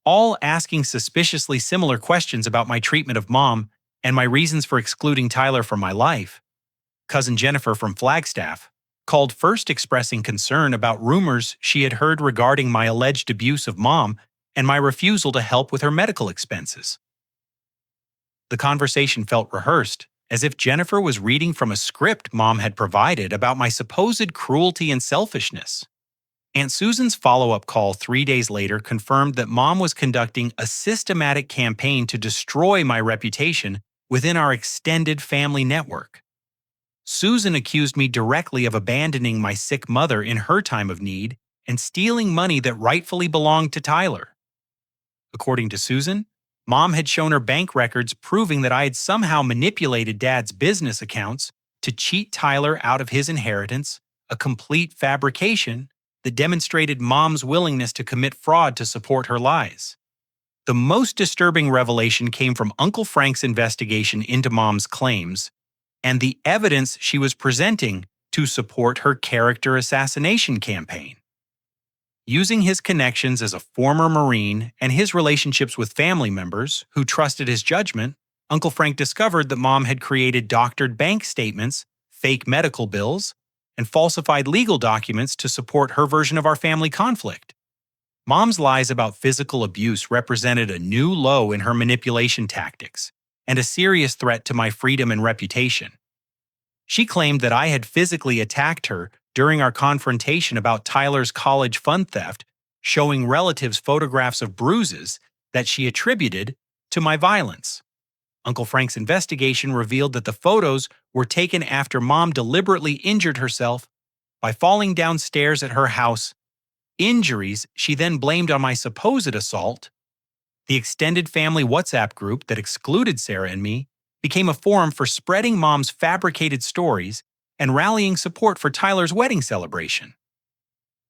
all asking suspiciously similar questions about my treatment of Mom and my reasons for excluding Tyler from my life. Cousin Jennifer from Flagstaff called first expressing concern about rumors she had heard regarding my alleged abuse of Mom and my refusal to help with her medical expenses. The conversation felt rehearsed, as if Jennifer was reading from a script Mom had provided about my supposed cruelty and selfishness. Aunt Susan's follow-up call 3 days later confirmed that Mom was conducting a systematic campaign to destroy my reputation within our extended family network. Susan accused me directly of abandoning my sick mother in her time of need and stealing money that rightfully belonged to Tyler. According to Susan, Mom had shown her bank records proving that I had somehow manipulated Dad's business accounts to cheat Tyler out of his inheritance, a complete fabrication that demonstrated Mom's willingness to commit fraud to support her lies. The most disturbing revelation came from Uncle Frank's investigation into Mom's claims and the evidence she was presenting to support her character assassination campaign. Using his connections as a former Marine and his relationships with family members who trusted his judgment, Uncle Frank discovered that Mom had created doctored bank statements, fake medical bills, and falsified legal documents to support her version of our family conflict. Mom's lies about physical abuse represented a new low in her manipulation tactics and a serious threat to my freedom and reputation. She claimed that I had physically attacked her during our confrontation about Tyler's college fund theft, showing relatives photographs of bruises that she attributed to my violence. Uncle Frank's investigation revealed that the photos were taken after Mom deliberately injured herself by falling downstairs at her house, injuries she then blamed on my supposed assault. The extended family WhatsApp group that excluded Sarah and me became a forum for spreading Mom's fabricated stories and rallying support for Tyler's wedding celebration.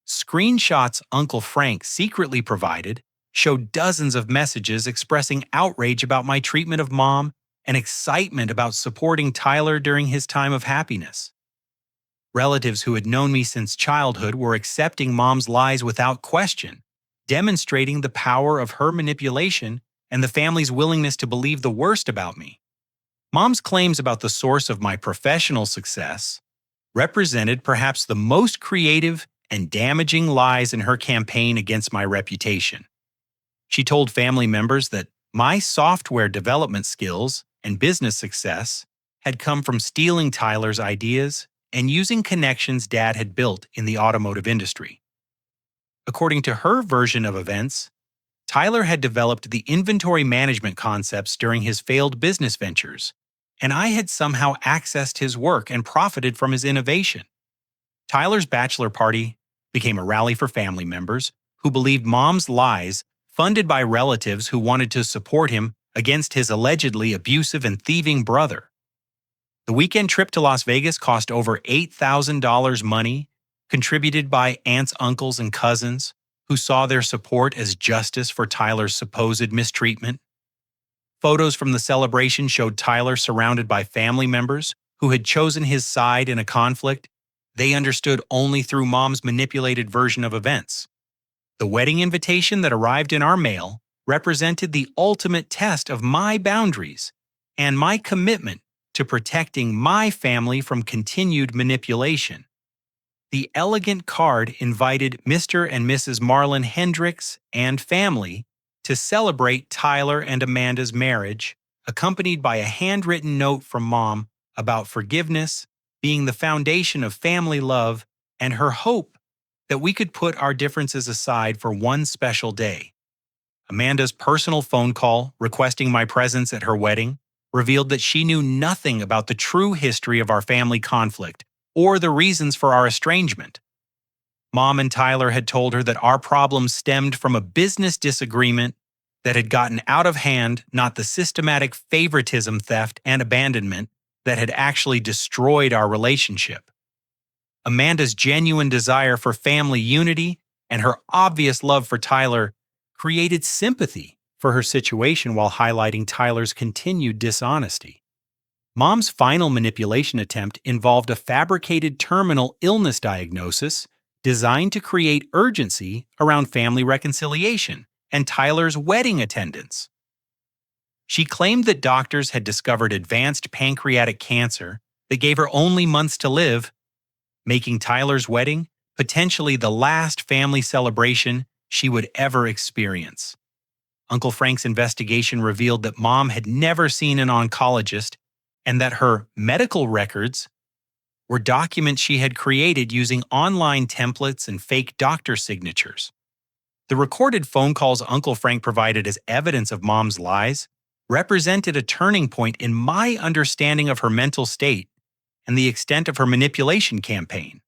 Screenshots Uncle Frank secretly provided showed dozens of messages expressing outrage about my treatment of Mom and excitement about supporting Tyler during his time of happiness. Relatives who had known me since childhood were accepting Mom's lies without question, demonstrating the power of her manipulation and the family's willingness to believe the worst about me. Mom's claims about the source of my professional success represented perhaps the most creative and damaging lies in her campaign against my reputation. She told family members that my software development skills and business success had come from stealing Tyler's ideas and using connections Dad had built in the automotive industry. According to her version of events, Tyler had developed the inventory management concepts during his failed business ventures, and I had somehow accessed his work and profited from his innovation. Tyler's bachelor party became a rally for family members who believed Mom's lies, funded by relatives who wanted to support him against his allegedly abusive and thieving brother. The weekend trip to Las Vegas cost over $8,000 money, contributed by aunts, uncles, and cousins who saw their support as justice for Tyler's supposed mistreatment. Photos from the celebration showed Tyler surrounded by family members who had chosen his side in a conflict they understood only through Mom's manipulated version of events. The wedding invitation that arrived in our mail represented the ultimate test of my boundaries and my commitment to protecting my family from continued manipulation. The elegant card invited Mr. and Mrs. Marlon Hendricks and family to celebrate Tyler and Amanda's marriage, accompanied by a handwritten note from Mom about forgiveness being the foundation of family love and her hope that we could put our differences aside for one special day. Amanda's personal phone call requesting my presence at her wedding revealed that she knew nothing about the true history of our family conflict or the reasons for our estrangement. Mom and Tyler had told her that our problems stemmed from a business disagreement that had gotten out of hand, not the systematic favoritism, theft, and abandonment that had actually destroyed our relationship. Amanda's genuine desire for family unity and her obvious love for Tyler created sympathy for her situation while highlighting Tyler's continued dishonesty. Mom's final manipulation attempt involved a fabricated terminal illness diagnosis designed to create urgency around family reconciliation and Tyler's wedding attendance. She claimed that doctors had discovered advanced pancreatic cancer that gave her only months to live, making Tyler's wedding potentially the last family celebration she would ever experience. Uncle Frank's investigation revealed that Mom had never seen an oncologist and that her medical records were documents she had created using online templates and fake doctor signatures. The recorded phone calls Uncle Frank provided as evidence of Mom's lies represented a turning point in my understanding of her mental state and the extent of her manipulation campaign.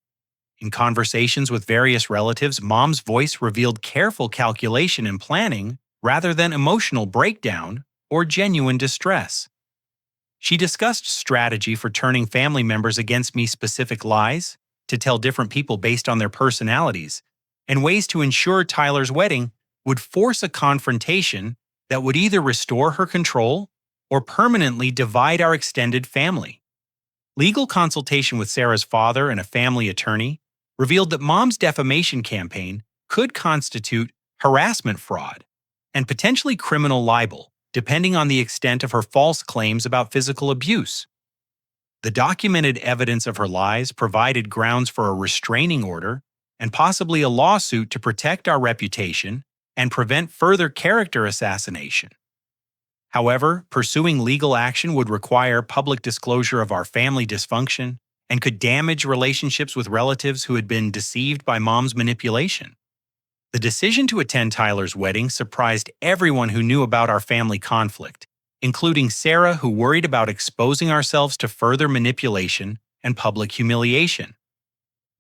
In conversations with various relatives, Mom's voice revealed careful calculation and planning rather than emotional breakdown or genuine distress. She discussed strategy for turning family members against me, specific lies to tell different people based on their personalities, and ways to ensure Tyler's wedding would force a confrontation that would either restore her control or permanently divide our extended family. Legal consultation with Sarah's father and a family attorney revealed that Mom's defamation campaign could constitute harassment fraud and potentially criminal libel, depending on the extent of her false claims about physical abuse. The documented evidence of her lies provided grounds for a restraining order and possibly a lawsuit to protect our reputation and prevent further character assassination. However, pursuing legal action would require public disclosure of our family dysfunction and could damage relationships with relatives who had been deceived by Mom's manipulation. The decision to attend Tyler's wedding surprised everyone who knew about our family conflict, including Sarah, who worried about exposing ourselves to further manipulation and public humiliation.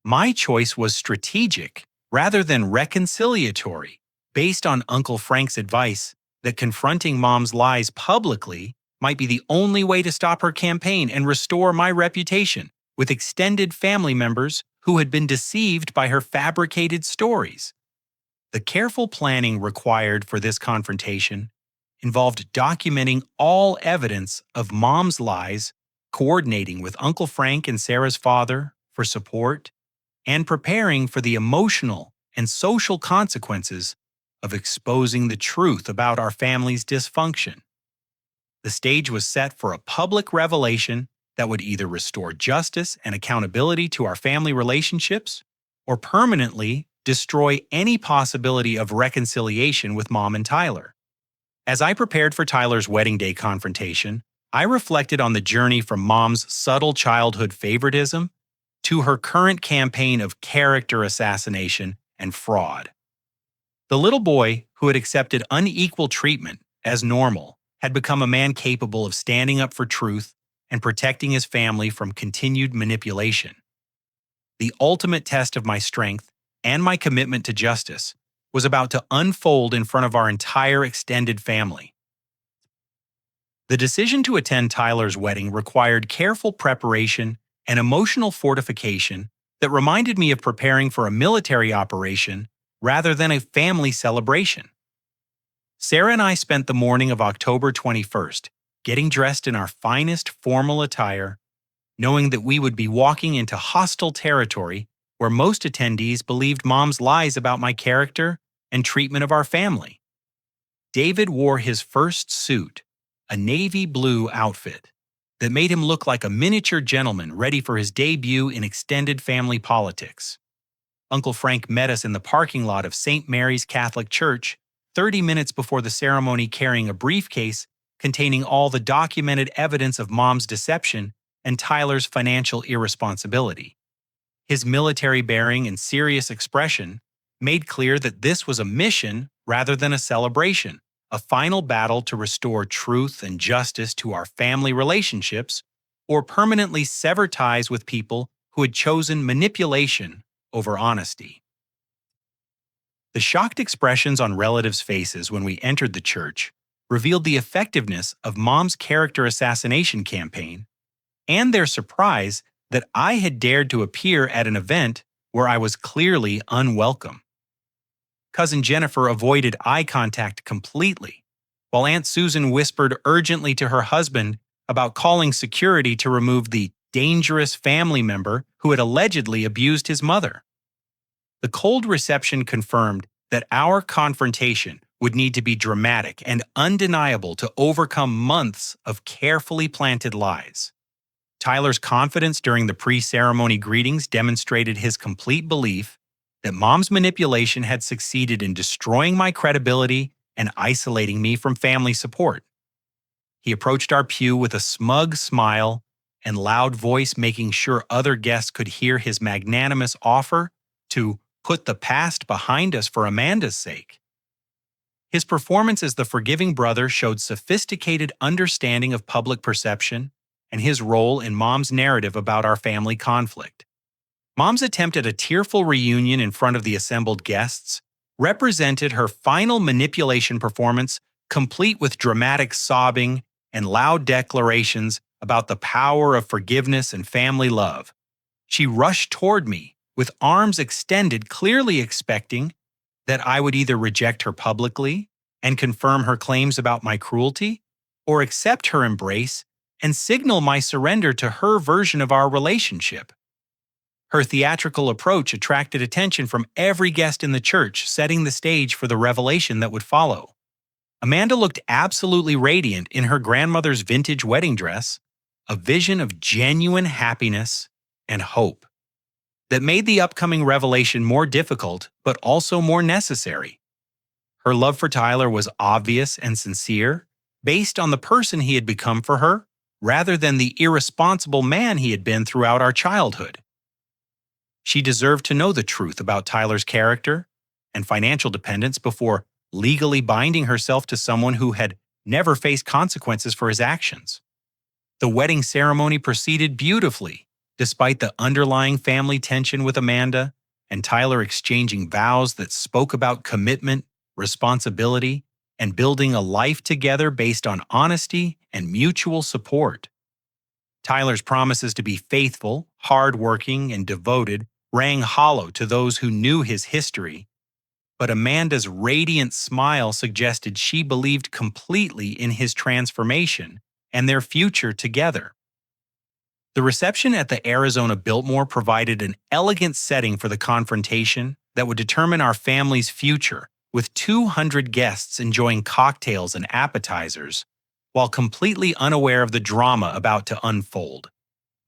My choice was strategic rather than reconciliatory, based on Uncle Frank's advice that confronting Mom's lies publicly might be the only way to stop her campaign and restore my reputation with extended family members who had been deceived by her fabricated stories. The careful planning required for this confrontation involved documenting all evidence of Mom's lies, coordinating with Uncle Frank and Sarah's father for support, and preparing for the emotional and social consequences of exposing the truth about our family's dysfunction. The stage was set for a public revelation that would either restore justice and accountability to our family relationships or permanently destroy any possibility of reconciliation with Mom and Tyler. As I prepared for Tyler's wedding day confrontation, I reflected on the journey from Mom's subtle childhood favoritism to her current campaign of character assassination and fraud. The little boy who had accepted unequal treatment as normal had become a man capable of standing up for truth and protecting his family from continued manipulation. The ultimate test of my strength and my commitment to justice was about to unfold in front of our entire extended family. The decision to attend Tyler's wedding required careful preparation and emotional fortification that reminded me of preparing for a military operation rather than a family celebration. Sarah and I spent the morning of October 21st getting dressed in our finest formal attire, knowing that we would be walking into hostile territory where most attendees believed Mom's lies about my character and treatment of our family. David wore his first suit, a navy blue outfit, that made him look like a miniature gentleman ready for his debut in extended family politics. Uncle Frank met us in the parking lot of St. Mary's Catholic Church 30 minutes before the ceremony, carrying a briefcase containing all the documented evidence of Mom's deception and Tyler's financial irresponsibility. His military bearing and serious expression made clear that this was a mission rather than a celebration, a final battle to restore truth and justice to our family relationships or permanently sever ties with people who had chosen manipulation over honesty. The shocked expressions on relatives' faces when we entered the church revealed the effectiveness of Mom's character assassination campaign and their surprise that I had dared to appear at an event where I was clearly unwelcome. Cousin Jennifer avoided eye contact completely, while Aunt Susan whispered urgently to her husband about calling security to remove the dangerous family member who had allegedly abused his mother. The cold reception confirmed that our confrontation would need to be dramatic and undeniable to overcome months of carefully planted lies. Tyler's confidence during the pre-ceremony greetings demonstrated his complete belief that Mom's manipulation had succeeded in destroying my credibility and isolating me from family support. He approached our pew with a smug smile and loud voice, making sure other guests could hear his magnanimous offer to put the past behind us for Amanda's sake. His performance as the forgiving brother showed sophisticated understanding of public perception and his role in Mom's narrative about our family conflict. Mom's attempt at a tearful reunion in front of the assembled guests represented her final manipulation performance, complete with dramatic sobbing and loud declarations about the power of forgiveness and family love. She rushed toward me with arms extended, clearly expecting that I would either reject her publicly and confirm her claims about my cruelty, or accept her embrace and signal my surrender to her version of our relationship. Her theatrical approach attracted attention from every guest in the church, setting the stage for the revelation that would follow. Amanda looked absolutely radiant in her grandmother's vintage wedding dress, a vision of genuine happiness and hope that made the upcoming revelation more difficult but also more necessary. Her love for Tyler was obvious and sincere, based on the person he had become for her, rather than the irresponsible man he had been throughout our childhood. She deserved to know the truth about Tyler's character and financial dependence before legally binding herself to someone who had never faced consequences for his actions. The wedding ceremony proceeded beautifully, despite the underlying family tension with Amanda and Tyler exchanging vows that spoke about commitment, responsibility, and building a life together based on honesty and mutual support. Tyler's promises to be faithful, hardworking, and devoted rang hollow to those who knew his history, but Amanda's radiant smile suggested she believed completely in his transformation and their future together. The reception at the Arizona Biltmore provided an elegant setting for the confrontation that would determine our family's future, with 200 guests enjoying cocktails and appetizers, while completely unaware of the drama about to unfold.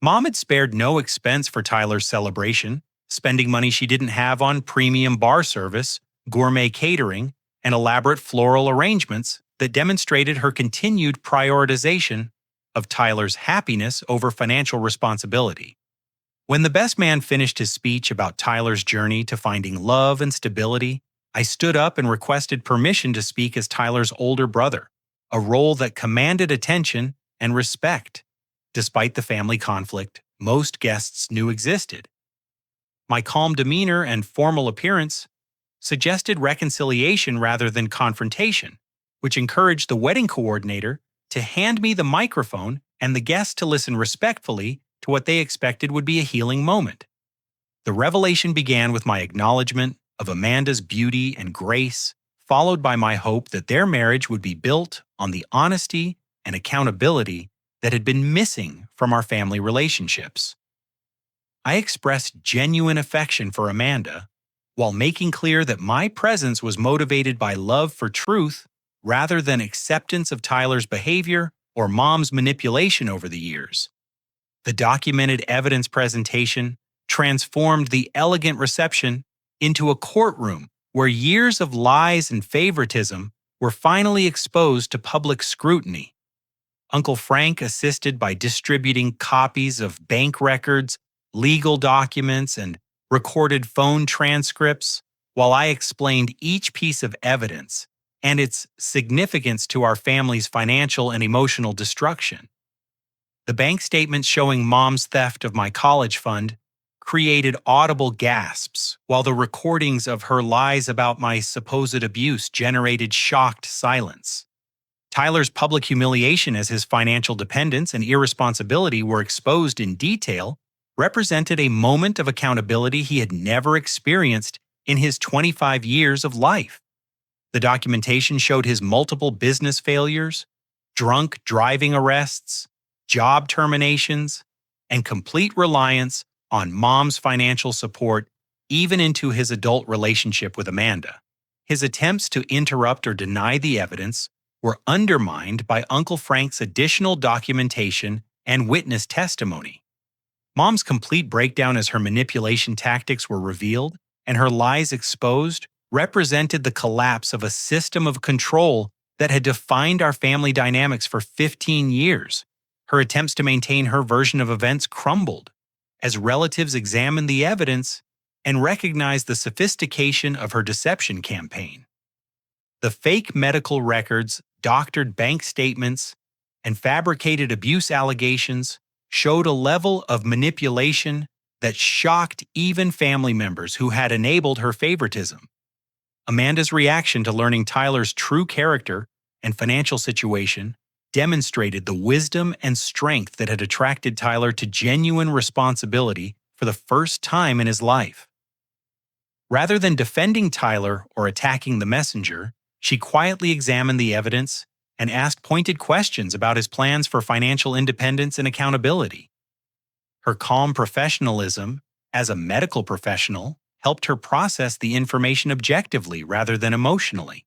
Mom had spared no expense for Tyler's celebration, spending money she didn't have on premium bar service, gourmet catering, and elaborate floral arrangements that demonstrated her continued prioritization of Tyler's happiness over financial responsibility. When the best man finished his speech about Tyler's journey to finding love and stability, I stood up and requested permission to speak as Tyler's older brother, a role that commanded attention and respect, despite the family conflict most guests knew existed. My calm demeanor and formal appearance suggested reconciliation rather than confrontation, which encouraged the wedding coordinator to hand me the microphone and the guests to listen respectfully to what they expected would be a healing moment. The revelation began with my acknowledgement of Amanda's beauty and grace, followed by my hope that their marriage would be built on the honesty and accountability that had been missing from our family relationships. I expressed genuine affection for Amanda, while making clear that my presence was motivated by love for truth rather than acceptance of Tyler's behavior or Mom's manipulation over the years. The documented evidence presentation transformed the elegant reception into a courtroom where years of lies and favoritism were finally exposed to public scrutiny. Uncle Frank assisted by distributing copies of bank records, legal documents, and recorded phone transcripts, while I explained each piece of evidence and its significance to our family's financial and emotional destruction. The bank statements showing Mom's theft of my college fund created audible gasps, while the recordings of her lies about my supposed abuse generated shocked silence. Tyler's public humiliation as his financial dependence and irresponsibility were exposed in detail represented a moment of accountability he had never experienced in his 25 years of life. The documentation showed his multiple business failures, drunk driving arrests, job terminations, and complete reliance on Mom's financial support even into his adult relationship with Amanda. His attempts to interrupt or deny the evidence were undermined by Uncle Frank's additional documentation and witness testimony. Mom's complete breakdown as her manipulation tactics were revealed and her lies exposed represented the collapse of a system of control that had defined our family dynamics for 15 years. Her attempts to maintain her version of events crumbled as relatives examined the evidence and recognized the sophistication of her deception campaign. The fake medical records, doctored bank statements, and fabricated abuse allegations showed a level of manipulation that shocked even family members who had enabled her favoritism. Amanda's reaction to learning Tyler's true character and financial situation demonstrated the wisdom and strength that had attracted Tyler to genuine responsibility for the first time in his life. Rather than defending Tyler or attacking the messenger, she quietly examined the evidence and asked pointed questions about his plans for financial independence and accountability. Her calm professionalism as a medical professional helped her process the information objectively rather than emotionally.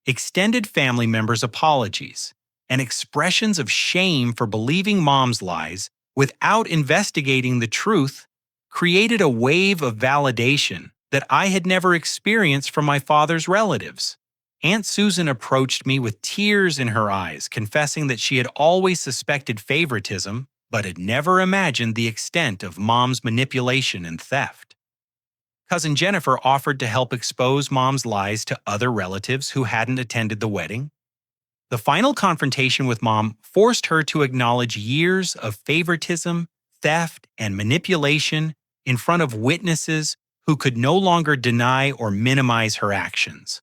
Extended family members' apologies and expressions of shame for believing Mom's lies without investigating the truth created a wave of validation that I had never experienced from my father's relatives. Aunt Susan approached me with tears in her eyes, confessing that she had always suspected favoritism, but had never imagined the extent of Mom's manipulation and theft. Cousin Jennifer offered to help expose Mom's lies to other relatives who hadn't attended the wedding. The final confrontation with Mom forced her to acknowledge years of favoritism, theft, and manipulation in front of witnesses who could no longer deny or minimize her actions.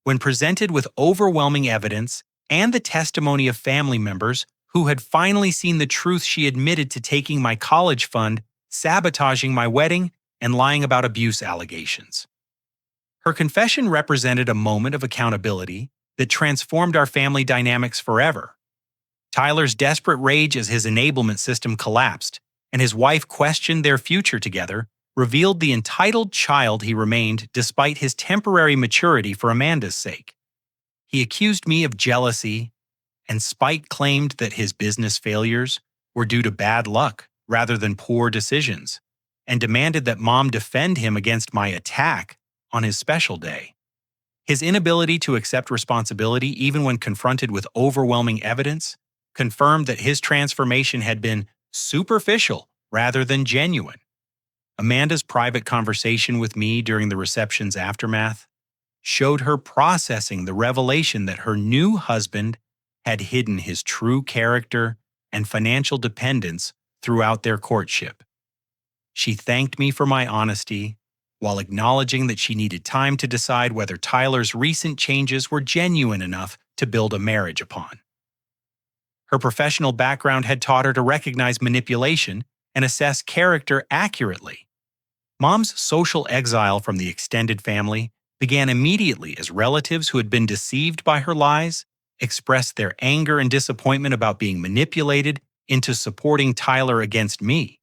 When presented with overwhelming evidence and the testimony of family members who had finally seen the truth, she admitted to taking my college fund, sabotaging my wedding, and lying about abuse allegations. Her confession represented a moment of accountability that transformed our family dynamics forever. Tyler's desperate rage as his enablement system collapsed and his wife questioned their future together revealed the entitled child he remained despite his temporary maturity for Amanda's sake. He accused me of jealousy, and spite claimed that his business failures were due to bad luck rather than poor decisions, and demanded that Mom defend him against my attack on his special day. His inability to accept responsibility even when confronted with overwhelming evidence confirmed that his transformation had been superficial rather than genuine. Amanda's private conversation with me during the reception's aftermath showed her processing the revelation that her new husband had hidden his true character and financial dependence throughout their courtship. She thanked me for my honesty, while acknowledging that she needed time to decide whether Tyler's recent changes were genuine enough to build a marriage upon. Her professional background had taught her to recognize manipulation and assess character accurately. Mom's social exile from the extended family began immediately as relatives who had been deceived by her lies expressed their anger and disappointment about being manipulated into supporting Tyler against me.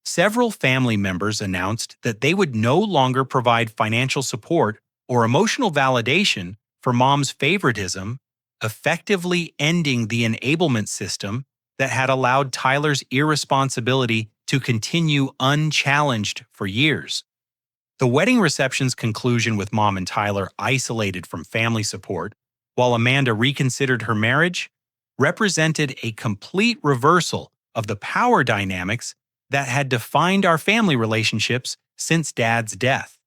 Several family members announced that they would no longer provide financial support or emotional validation for mom's favoritism, effectively ending the enablement system that had allowed Tyler's irresponsibility to continue unchallenged for years. The wedding reception's conclusion with Mom and Tyler isolated from family support, while Amanda reconsidered her marriage, represented a complete reversal of the power dynamics that had defined our family relationships since Dad's death.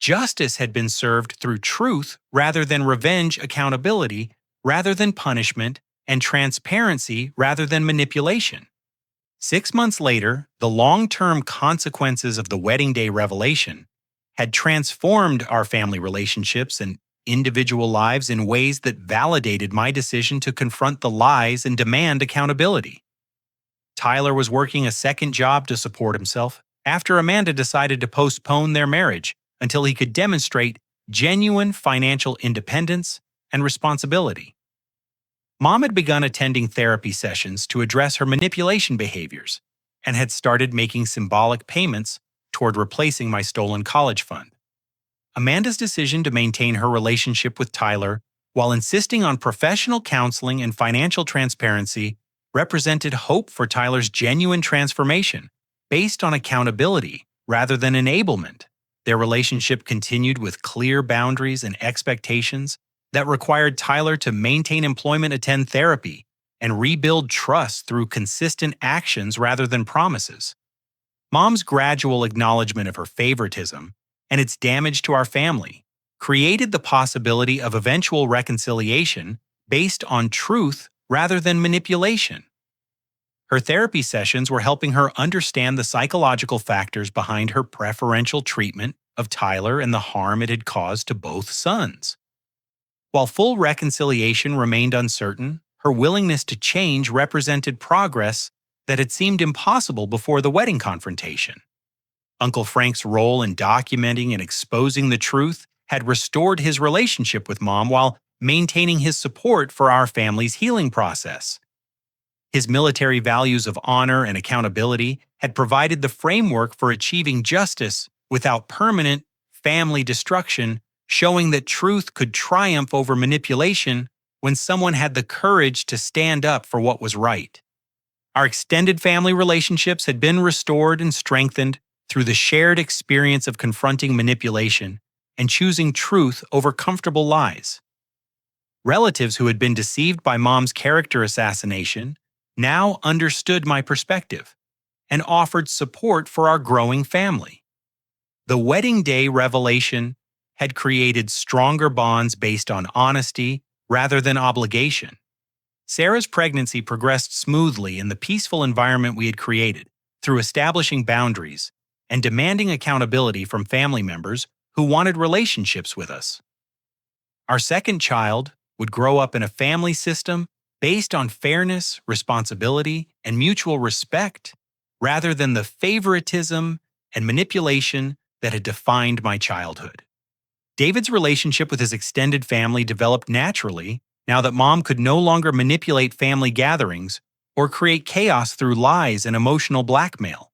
Justice had been served through truth rather than revenge, accountability rather than punishment, and transparency rather than manipulation. 6 months later, the long-term consequences of the wedding day revelation had transformed our family relationships and individual lives in ways that validated my decision to confront the lies and demand accountability. Tyler was working a second job to support himself after Amanda decided to postpone their marriage until he could demonstrate genuine financial independence and responsibility. Mom had begun attending therapy sessions to address her manipulation behaviors and had started making symbolic payments toward replacing my stolen college fund. Amanda's decision to maintain her relationship with Tyler while insisting on professional counseling and financial transparency represented hope for Tyler's genuine transformation based on accountability rather than enablement. Their relationship continued with clear boundaries and expectations that required Tyler to maintain employment, attend therapy, and rebuild trust through consistent actions rather than promises. Mom's gradual acknowledgement of her favoritism and its damage to our family created the possibility of eventual reconciliation based on truth rather than manipulation. Her therapy sessions were helping her understand the psychological factors behind her preferential treatment of Tyler and the harm it had caused to both sons. While full reconciliation remained uncertain, her willingness to change represented progress that had seemed impossible before the wedding confrontation. Uncle Frank's role in documenting and exposing the truth had restored his relationship with Mom while maintaining his support for our family's healing process. His military values of honor and accountability had provided the framework for achieving justice without permanent family destruction, showing that truth could triumph over manipulation when someone had the courage to stand up for what was right. Our extended family relationships had been restored and strengthened through the shared experience of confronting manipulation and choosing truth over comfortable lies. Relatives who had been deceived by Mom's character assassination now understood my perspective and offered support for our growing family. The wedding day revelation had created stronger bonds based on honesty rather than obligation. Sarah's pregnancy progressed smoothly in the peaceful environment we had created through establishing boundaries and demanding accountability from family members who wanted relationships with us. Our second child would grow up in a family system based on fairness, responsibility, and mutual respect, rather than the favoritism and manipulation that had defined my childhood. David's relationship with his extended family developed naturally now that Mom could no longer manipulate family gatherings or create chaos through lies and emotional blackmail.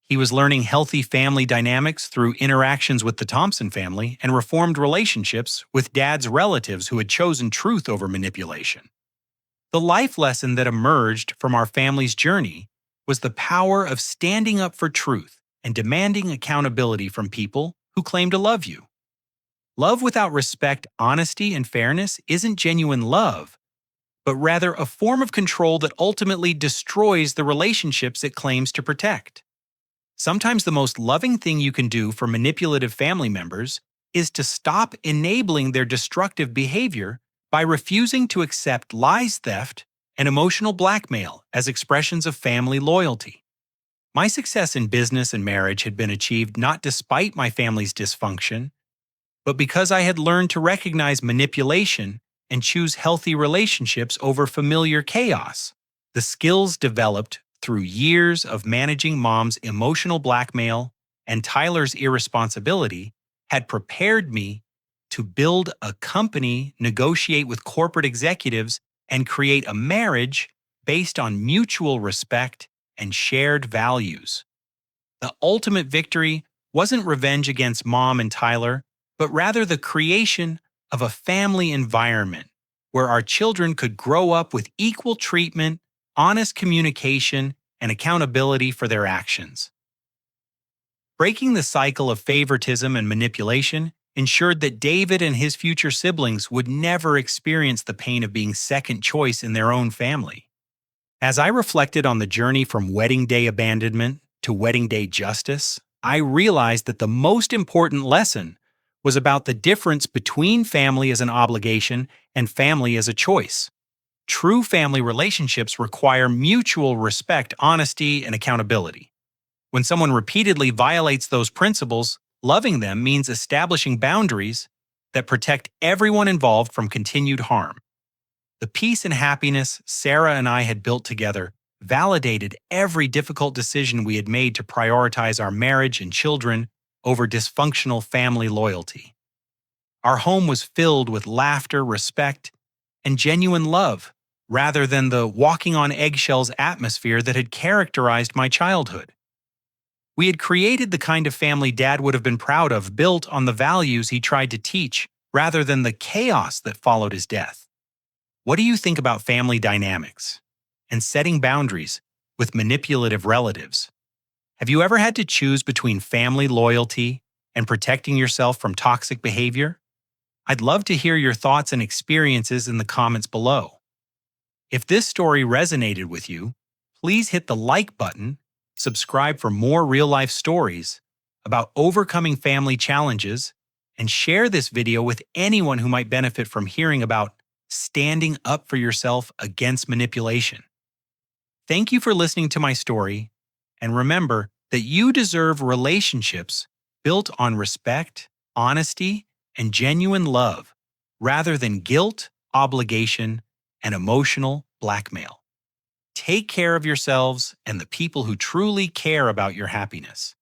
He was learning healthy family dynamics through interactions with the Thompson family and reformed relationships with Dad's relatives who had chosen truth over manipulation. The life lesson that emerged from our family's journey was the power of standing up for truth and demanding accountability from people who claim to love you. Love without respect, honesty, and fairness isn't genuine love, but rather a form of control that ultimately destroys the relationships it claims to protect. Sometimes the most loving thing you can do for manipulative family members is to stop enabling their destructive behavior by refusing to accept lies, theft, and emotional blackmail as expressions of family loyalty. My success in business and marriage had been achieved not despite my family's dysfunction, but because I had learned to recognize manipulation and choose healthy relationships over familiar chaos. The skills developed through years of managing Mom's emotional blackmail and Tyler's irresponsibility had prepared me to build a company, negotiate with corporate executives, and create a marriage based on mutual respect and shared values. The ultimate victory wasn't revenge against Mom and Tyler, but rather the creation of a family environment where our children could grow up with equal treatment, honest communication, and accountability for their actions. Breaking the cycle of favoritism and manipulation ensured that David and his future siblings would never experience the pain of being second choice in their own family. As I reflected on the journey from wedding day abandonment to wedding day justice, I realized that the most important lesson was about the difference between family as an obligation and family as a choice. True family relationships require mutual respect, honesty, and accountability. When someone repeatedly violates those principles, loving them means establishing boundaries that protect everyone involved from continued harm. The peace and happiness Sarah and I had built together validated every difficult decision we had made to prioritize our marriage and children over dysfunctional family loyalty. Our home was filled with laughter, respect, and genuine love, rather than the walking on eggshells atmosphere that had characterized my childhood. We had created the kind of family Dad would have been proud of, built on the values he tried to teach, rather than the chaos that followed his death. What do you think about family dynamics and setting boundaries with manipulative relatives? Have you ever had to choose between family loyalty and protecting yourself from toxic behavior? I'd love to hear your thoughts and experiences in the comments below. If this story resonated with you, please hit the like button, subscribe for more real-life stories about overcoming family challenges, and share this video with anyone who might benefit from hearing about standing up for yourself against manipulation. Thank you for listening to my story, and remember that you deserve relationships built on respect, honesty, and genuine love, rather than guilt, obligation, and emotional blackmail. Take care of yourselves and the people who truly care about your happiness.